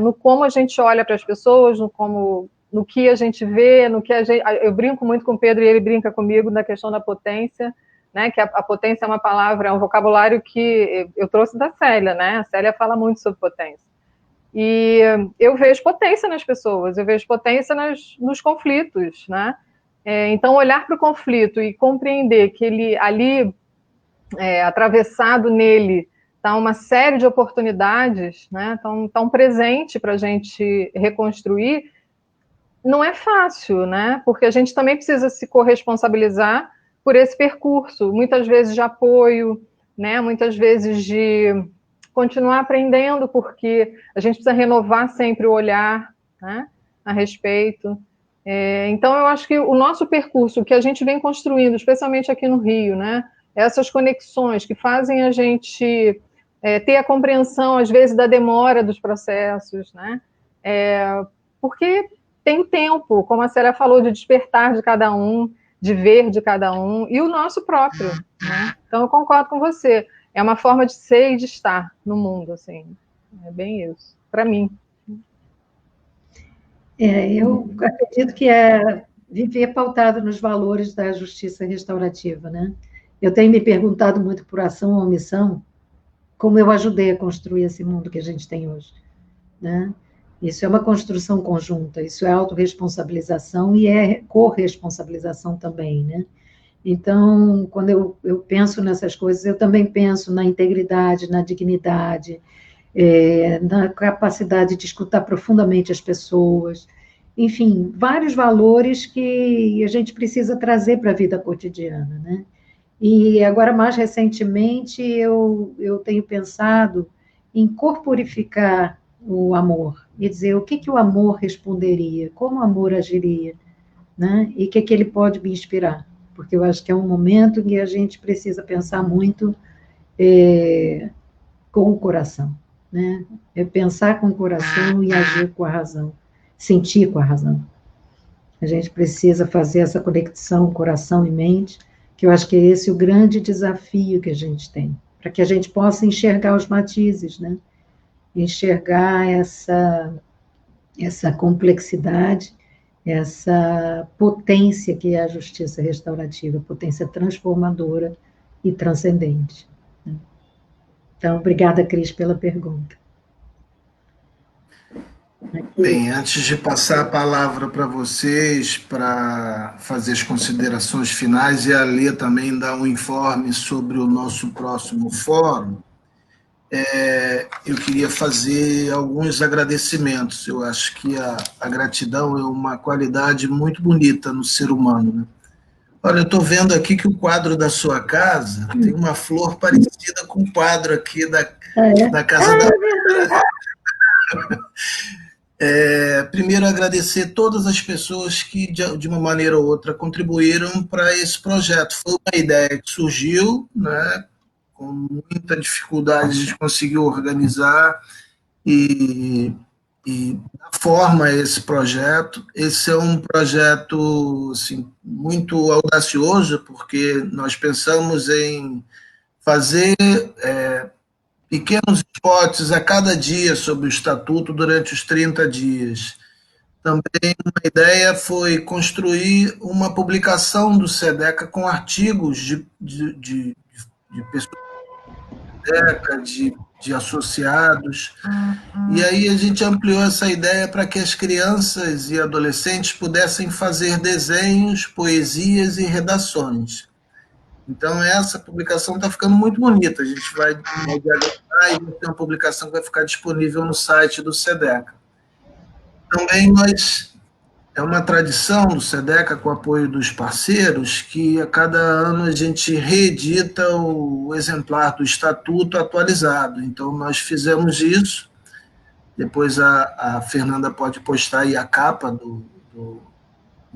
No como a gente olha para as pessoas, no que a gente vê, eu brinco muito com o Pedro e ele brinca comigo na questão da potência, né, que a potência é uma palavra, é um vocabulário que eu trouxe da Célia, né, a Célia fala muito sobre potência. E eu vejo potência nas pessoas, eu vejo potência nos conflitos, né? Então, olhar para o conflito e compreender que ele ali, atravessado nele, está uma série de oportunidades, né? Tão presente para a gente reconstruir, não é fácil, né? Porque a gente também precisa se corresponsabilizar por esse percurso, muitas vezes de apoio, né? Muitas vezes de continuar aprendendo, porque a gente precisa renovar sempre o olhar, né, a respeito. Então, eu acho que o nosso percurso, que a gente vem construindo, especialmente aqui no Rio, né, essas conexões que fazem a gente ter a compreensão, às vezes, da demora dos processos, né, porque tem tempo, como a Célia falou, de despertar de cada um, de ver de cada um, e o nosso próprio, né? Então, eu concordo com você. É uma forma de ser e de estar no mundo, assim. É bem isso, para mim. Eu acredito que viver pautado nos valores da justiça restaurativa, né? Eu tenho me perguntado muito por ação ou omissão, como eu ajudei a construir esse mundo que a gente tem hoje, né? Isso é uma construção conjunta, isso é autorresponsabilização e é corresponsabilização também, né? Então, quando eu penso nessas coisas, eu também penso na integridade, na dignidade, na capacidade de escutar profundamente as pessoas, enfim, vários valores que a gente precisa trazer para a vida cotidiana, né? E agora, mais recentemente, eu tenho pensado em corporificar o amor, e dizer o que o amor responderia, como o amor agiria, né? E o que ele pode me inspirar, porque eu acho que é um momento em que a gente precisa pensar muito com o coração, né? É pensar com o coração e agir com a razão, sentir com a razão. A gente precisa fazer essa conexão coração e mente, que eu acho que é esse o grande desafio que a gente tem, para que a gente possa enxergar os matizes, né? Enxergar essa complexidade, essa potência que é a justiça restaurativa, potência transformadora e transcendente. Então, obrigada, Cris, pela pergunta. Bem, antes de passar a palavra para vocês, para fazer as considerações finais e a Lê também dar um informe sobre o nosso próximo fórum, eu queria fazer alguns agradecimentos. Eu acho que a gratidão é uma qualidade muito bonita no ser humano, né? Olha, eu estou vendo aqui que o quadro da sua casa tem uma flor parecida com o quadro aqui da casa da... primeiro, agradecer todas as pessoas que, de uma maneira ou outra, contribuíram para esse projeto. Foi uma ideia que surgiu, né, com muita dificuldade, a gente conseguiu organizar e dar forma a esse projeto. Esse é um projeto assim, muito audacioso, porque nós pensamos em fazer pequenos spots a cada dia sobre o Estatuto durante os 30 dias. Também uma ideia foi construir uma publicação do SEDECA com artigos de pessoas de associados. E aí a gente ampliou essa ideia para que as crianças e adolescentes pudessem fazer desenhos, poesias e redações. Então, essa publicação está ficando muito bonita. A gente vai diagramar e vai ter uma publicação que vai ficar disponível no site do SEDECA. Também é uma tradição do SEDECA, com o apoio dos parceiros, que a cada ano a gente reedita o exemplar do Estatuto atualizado. Então, nós fizemos isso. Depois a Fernanda pode postar aí a capa do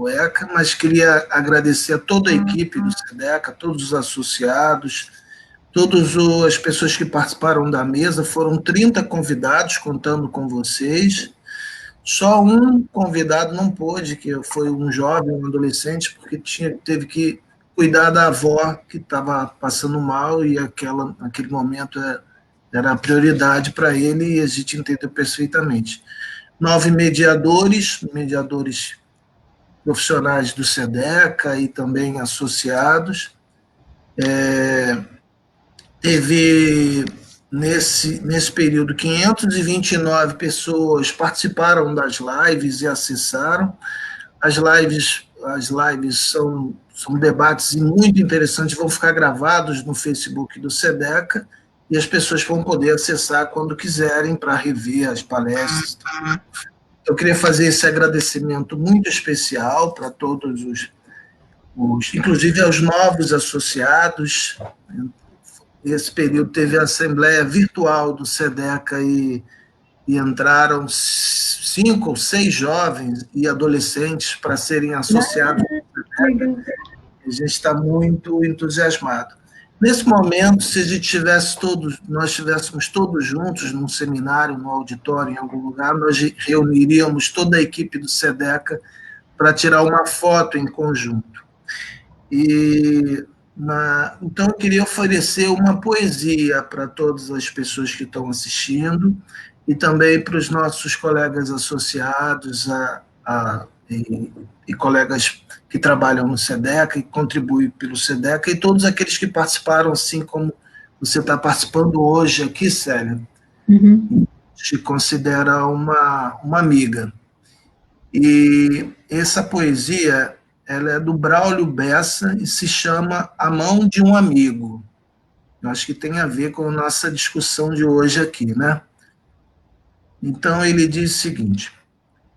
ECA, mas queria agradecer a toda a equipe do SEDECA, todos os associados, todas as pessoas que participaram da mesa. Foram 30 convidados, contando com vocês. Só um convidado não pôde, que foi um jovem, um adolescente, porque teve que cuidar da avó que estava passando mal, e naquele momento era a prioridade para ele, e a gente entendeu perfeitamente. 9 mediadores profissionais do SEDECA e também associados. Teve, nesse período, 529 pessoas participaram das lives e acessaram. As lives são debates muito interessantes, vão ficar gravados no Facebook do SEDECA, e as pessoas vão poder acessar quando quiserem para rever as palestras. Eu queria fazer esse agradecimento muito especial para todos inclusive aos novos associados. Esse período teve a assembleia virtual do SEDECA e entraram 5 ou 6 jovens e adolescentes para serem associados ao SEDECA. A gente está muito entusiasmado. Nesse momento, se a gente nós estivéssemos todos juntos num seminário, num auditório, em algum lugar, nós reuniríamos toda a equipe do SEDECA para tirar uma foto em conjunto. Então, eu queria oferecer uma poesia para todas as pessoas que estão assistindo e também para os nossos colegas associados e colegas que trabalham no SEDECA e contribuem pelo SEDECA, e todos aqueles que participaram, assim como você está participando hoje aqui, Célia. Te considera uma amiga. E essa poesia, ela é do Braulio Bessa e se chama A Mão de um Amigo. Eu acho que tem a ver com a nossa discussão de hoje aqui, né? Então, ele diz o seguinte: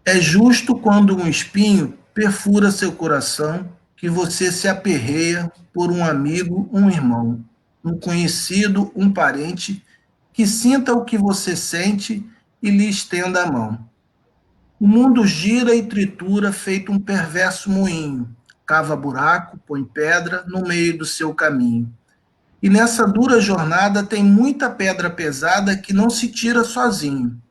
é justo quando um espinho perfura seu coração, que você se aperreia por um amigo, um irmão, um conhecido, um parente, que sinta o que você sente e lhe estenda a mão. O mundo gira e tritura feito um perverso moinho, cava buraco, põe pedra no meio do seu caminho. E nessa dura jornada tem muita pedra pesada que não se tira sozinho.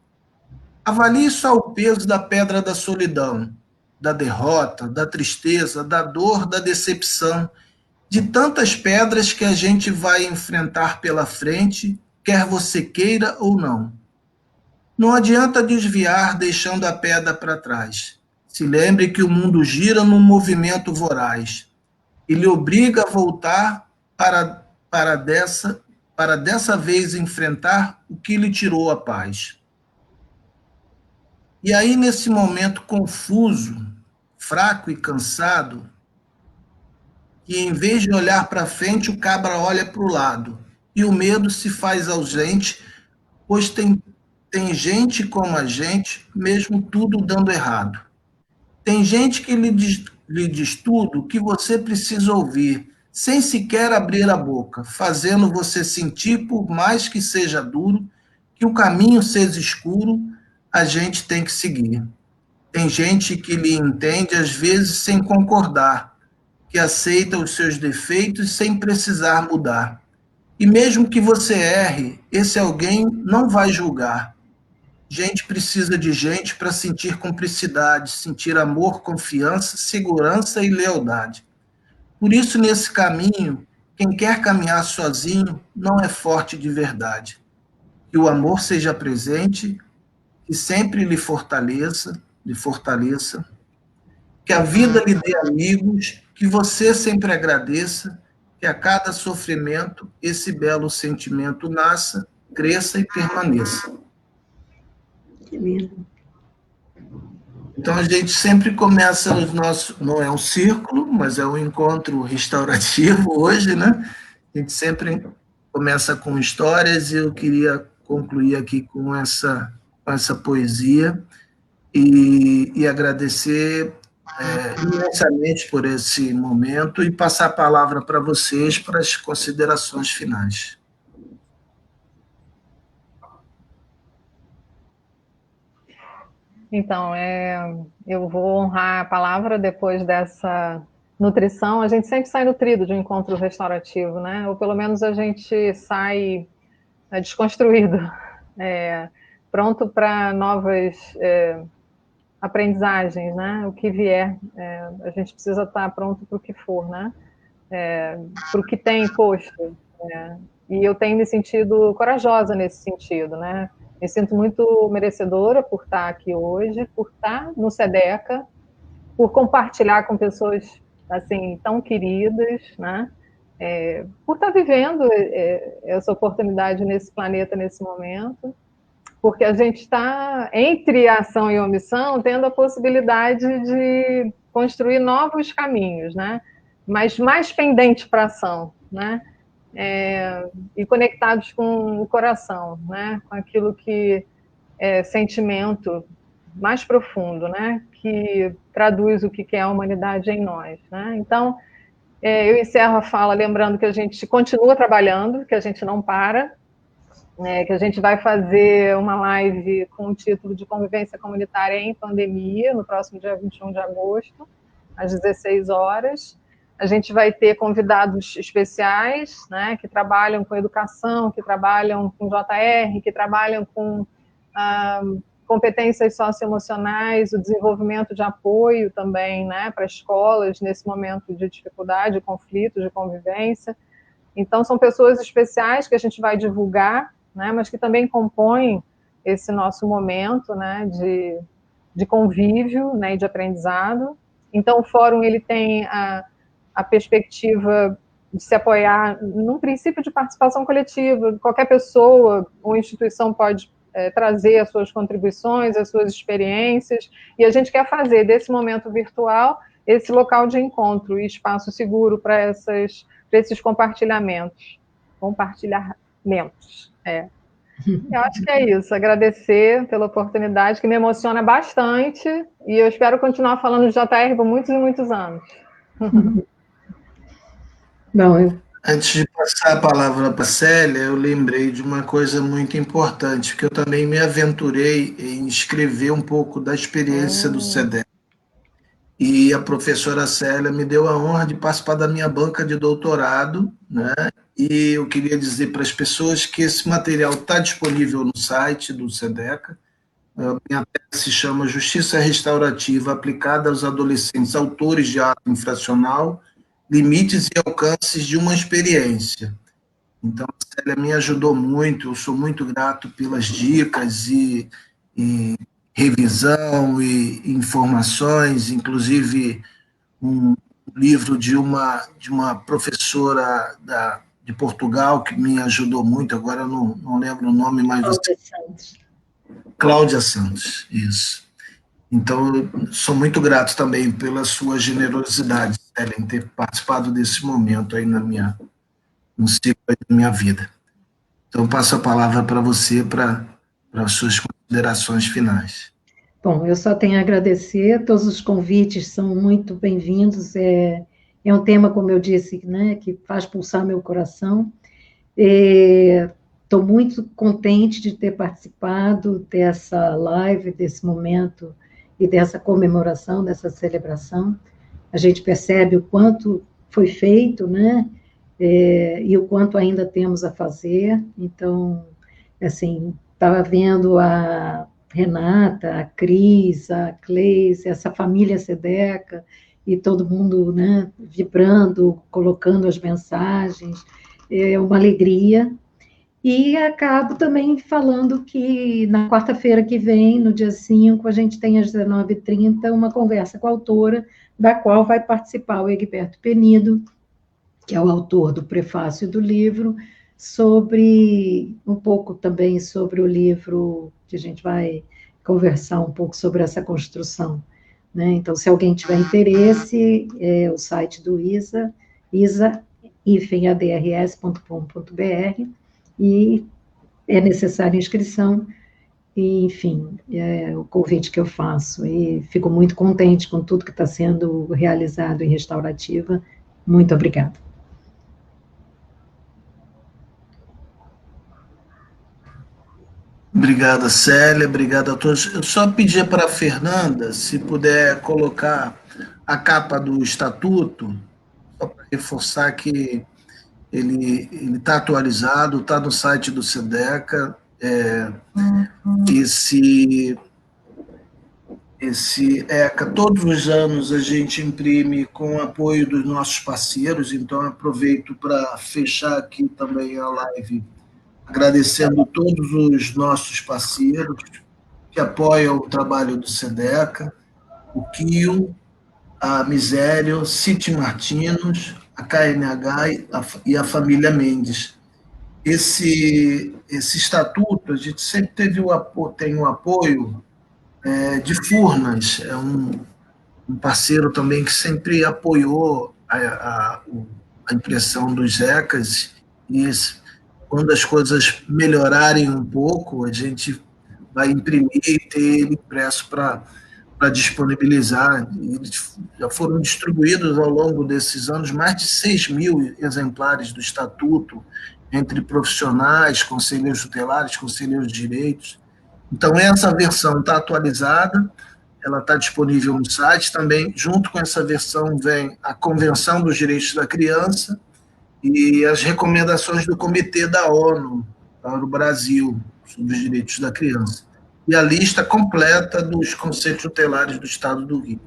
Avalie só o peso da pedra da solidão, da derrota, da tristeza, da dor, da decepção, de tantas pedras que a gente vai enfrentar pela frente, quer você queira ou não. Não adianta desviar deixando a pedra para trás. Se lembre que o mundo gira num movimento voraz e lhe obriga a voltar para dessa vez enfrentar o que lhe tirou a paz. E aí, nesse momento confuso, fraco e cansado, que em vez de olhar para frente, o cabra olha para o lado, e o medo se faz ausente, pois tem gente como a gente, mesmo tudo dando errado. Tem gente que lhe diz tudo o que você precisa ouvir, sem sequer abrir a boca, fazendo você sentir, por mais que seja duro, que o caminho seja escuro, a gente tem que seguir. Tem gente que lhe entende, às vezes, sem concordar, que aceita os seus defeitos sem precisar mudar. E mesmo que você erre, esse alguém não vai julgar. Gente precisa de gente para sentir cumplicidade, sentir amor, confiança, segurança e lealdade. Por isso, nesse caminho, quem quer caminhar sozinho não é forte de verdade. Que o amor seja presente, que sempre lhe fortaleça, que a vida lhe dê amigos, que você sempre agradeça, que a cada sofrimento esse belo sentimento nasça, cresça e permaneça. Que lindo. Então a gente sempre começa os nossos, não é um círculo, mas é um encontro restaurativo hoje, né? A gente sempre começa com histórias e eu queria concluir aqui com essa poesia e agradecer imensamente por esse momento e passar a palavra para vocês para as considerações finais. Então, eu vou honrar a palavra depois dessa nutrição. A gente sempre sai nutrido de um encontro restaurativo, né? Ou pelo menos a gente sai desconstruído, pronto para novas aprendizagens, né? O que vier, a gente precisa estar pronto para o que for, né? Para o que tem posto. E eu tenho me sentido corajosa nesse sentido, né? Me sinto muito merecedora por estar aqui hoje, por estar no SEDECA, por compartilhar com pessoas assim tão queridas, né? Por estar vivendo essa oportunidade nesse planeta, nesse momento, porque a gente está, entre ação e omissão, tendo a possibilidade de construir novos caminhos, né? Mas mais pendente para a ação, né? E conectados com o coração, né? Com aquilo que é sentimento mais profundo, né? Que traduz o que é a humanidade em nós, né? Então, eu encerro a fala lembrando que a gente continua trabalhando, que a gente não para, que a gente vai fazer uma live com o título de Convivência Comunitária em Pandemia, no próximo dia 21 de agosto, às 16 horas. A gente vai ter convidados especiais, né, que trabalham com educação, que trabalham com JR, que trabalham com competências socioemocionais, o desenvolvimento de apoio também, né, para escolas nesse momento de dificuldade, de conflito, de convivência. Então, são pessoas especiais que a gente vai divulgar, né, mas que também compõem esse nosso momento, né, de convívio, né, e de aprendizado. Então, o fórum ele tem a perspectiva de se apoiar num princípio de participação coletiva. Qualquer pessoa ou instituição pode trazer as suas contribuições, as suas experiências, e a gente quer fazer desse momento virtual esse local de encontro e espaço seguro para esses compartilhamentos. Eu acho que é isso, agradecer pela oportunidade, que me emociona bastante, e eu espero continuar falando de JR por muitos e muitos anos. Bom, eu... Antes de passar a palavra para a Célia, eu lembrei de uma coisa muito importante, que eu também me aventurei em escrever um pouco da experiência do SEDEC. E a professora Célia me deu a honra de participar da minha banca de doutorado, né? E eu queria dizer para as pessoas que esse material está disponível no site do SEDECA. A minha tese se chama Justiça Restaurativa aplicada aos adolescentes autores de ato infracional, limites e alcances de uma experiência. Então, a Célia me ajudou muito, eu sou muito grato pelas dicas e revisão e informações, inclusive um livro de uma professora de Portugal que me ajudou muito, agora eu não lembro o nome, mas Cláudia Santos. Cláudia Santos, isso. Então, eu sou muito grato também pela sua generosidade, Célia, em ter participado desse momento aí no ciclo da minha vida. Então, passo a palavra para você para as suas considerações finais. Bom, eu só tenho a agradecer, todos os convites são muito bem-vindos, é um tema, como eu disse, né, que faz pulsar meu coração. Estou muito contente de ter participado dessa live, desse momento e dessa comemoração, dessa celebração. A gente percebe o quanto foi feito, né? E o quanto ainda temos a fazer. Então, assim, estava vendo a Renata, a Cris, a Cleise, essa família Sedeca, e todo mundo, né, vibrando, colocando as mensagens. É uma alegria. E acabo também falando que na quarta-feira que vem, no dia 5, a gente tem às 19h30 uma conversa com a autora, da qual vai participar o Egberto Penido, que é o autor do prefácio do livro, sobre um pouco também sobre o livro, que a gente vai conversar um pouco sobre essa construção. Né? Então, se alguém tiver interesse, é o site do ISA, isa-adrs.com.br, e é necessária inscrição, e, enfim, é o convite que eu faço, e fico muito contente com tudo que está sendo realizado em Restaurativa. Muito obrigada. Obrigado, Célia, obrigado a todos. Eu só pedia para a Fernanda, se puder colocar a capa do estatuto, só para reforçar que ele está atualizado, está no site do SEDECA. Esse ECA, todos os anos a gente imprime com o apoio dos nossos parceiros, então aproveito para fechar aqui também a live agradecendo todos os nossos parceiros que apoiam o trabalho do SEDECA, o KIO, a Misério, City Martinos, a KNH e a família Mendes. Esse estatuto, a gente sempre tem o apoio de Furnas, é um parceiro também que sempre apoiou a impressão dos ECAs, e quando as coisas melhorarem um pouco, a gente vai imprimir e ter ele impresso para disponibilizar. Eles já foram distribuídos ao longo desses anos mais de 6.000 exemplares do Estatuto, entre profissionais, conselheiros tutelares, conselheiros de direitos. Então, essa versão está atualizada, ela está disponível no site também. Junto com essa versão vem a Convenção dos Direitos da Criança e as recomendações do Comitê da ONU para o Brasil sobre os direitos da criança. E a lista completa dos conselhos tutelares do Estado do Rio.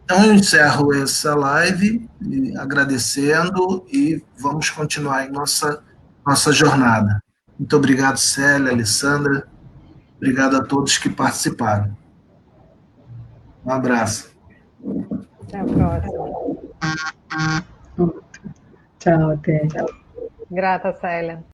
Então, eu encerro essa live agradecendo e vamos continuar em nossa jornada. Muito obrigado, Célia, Alessandra. Obrigado a todos que participaram. Um abraço. Até a próxima. Tchau, até. Grata, Célia.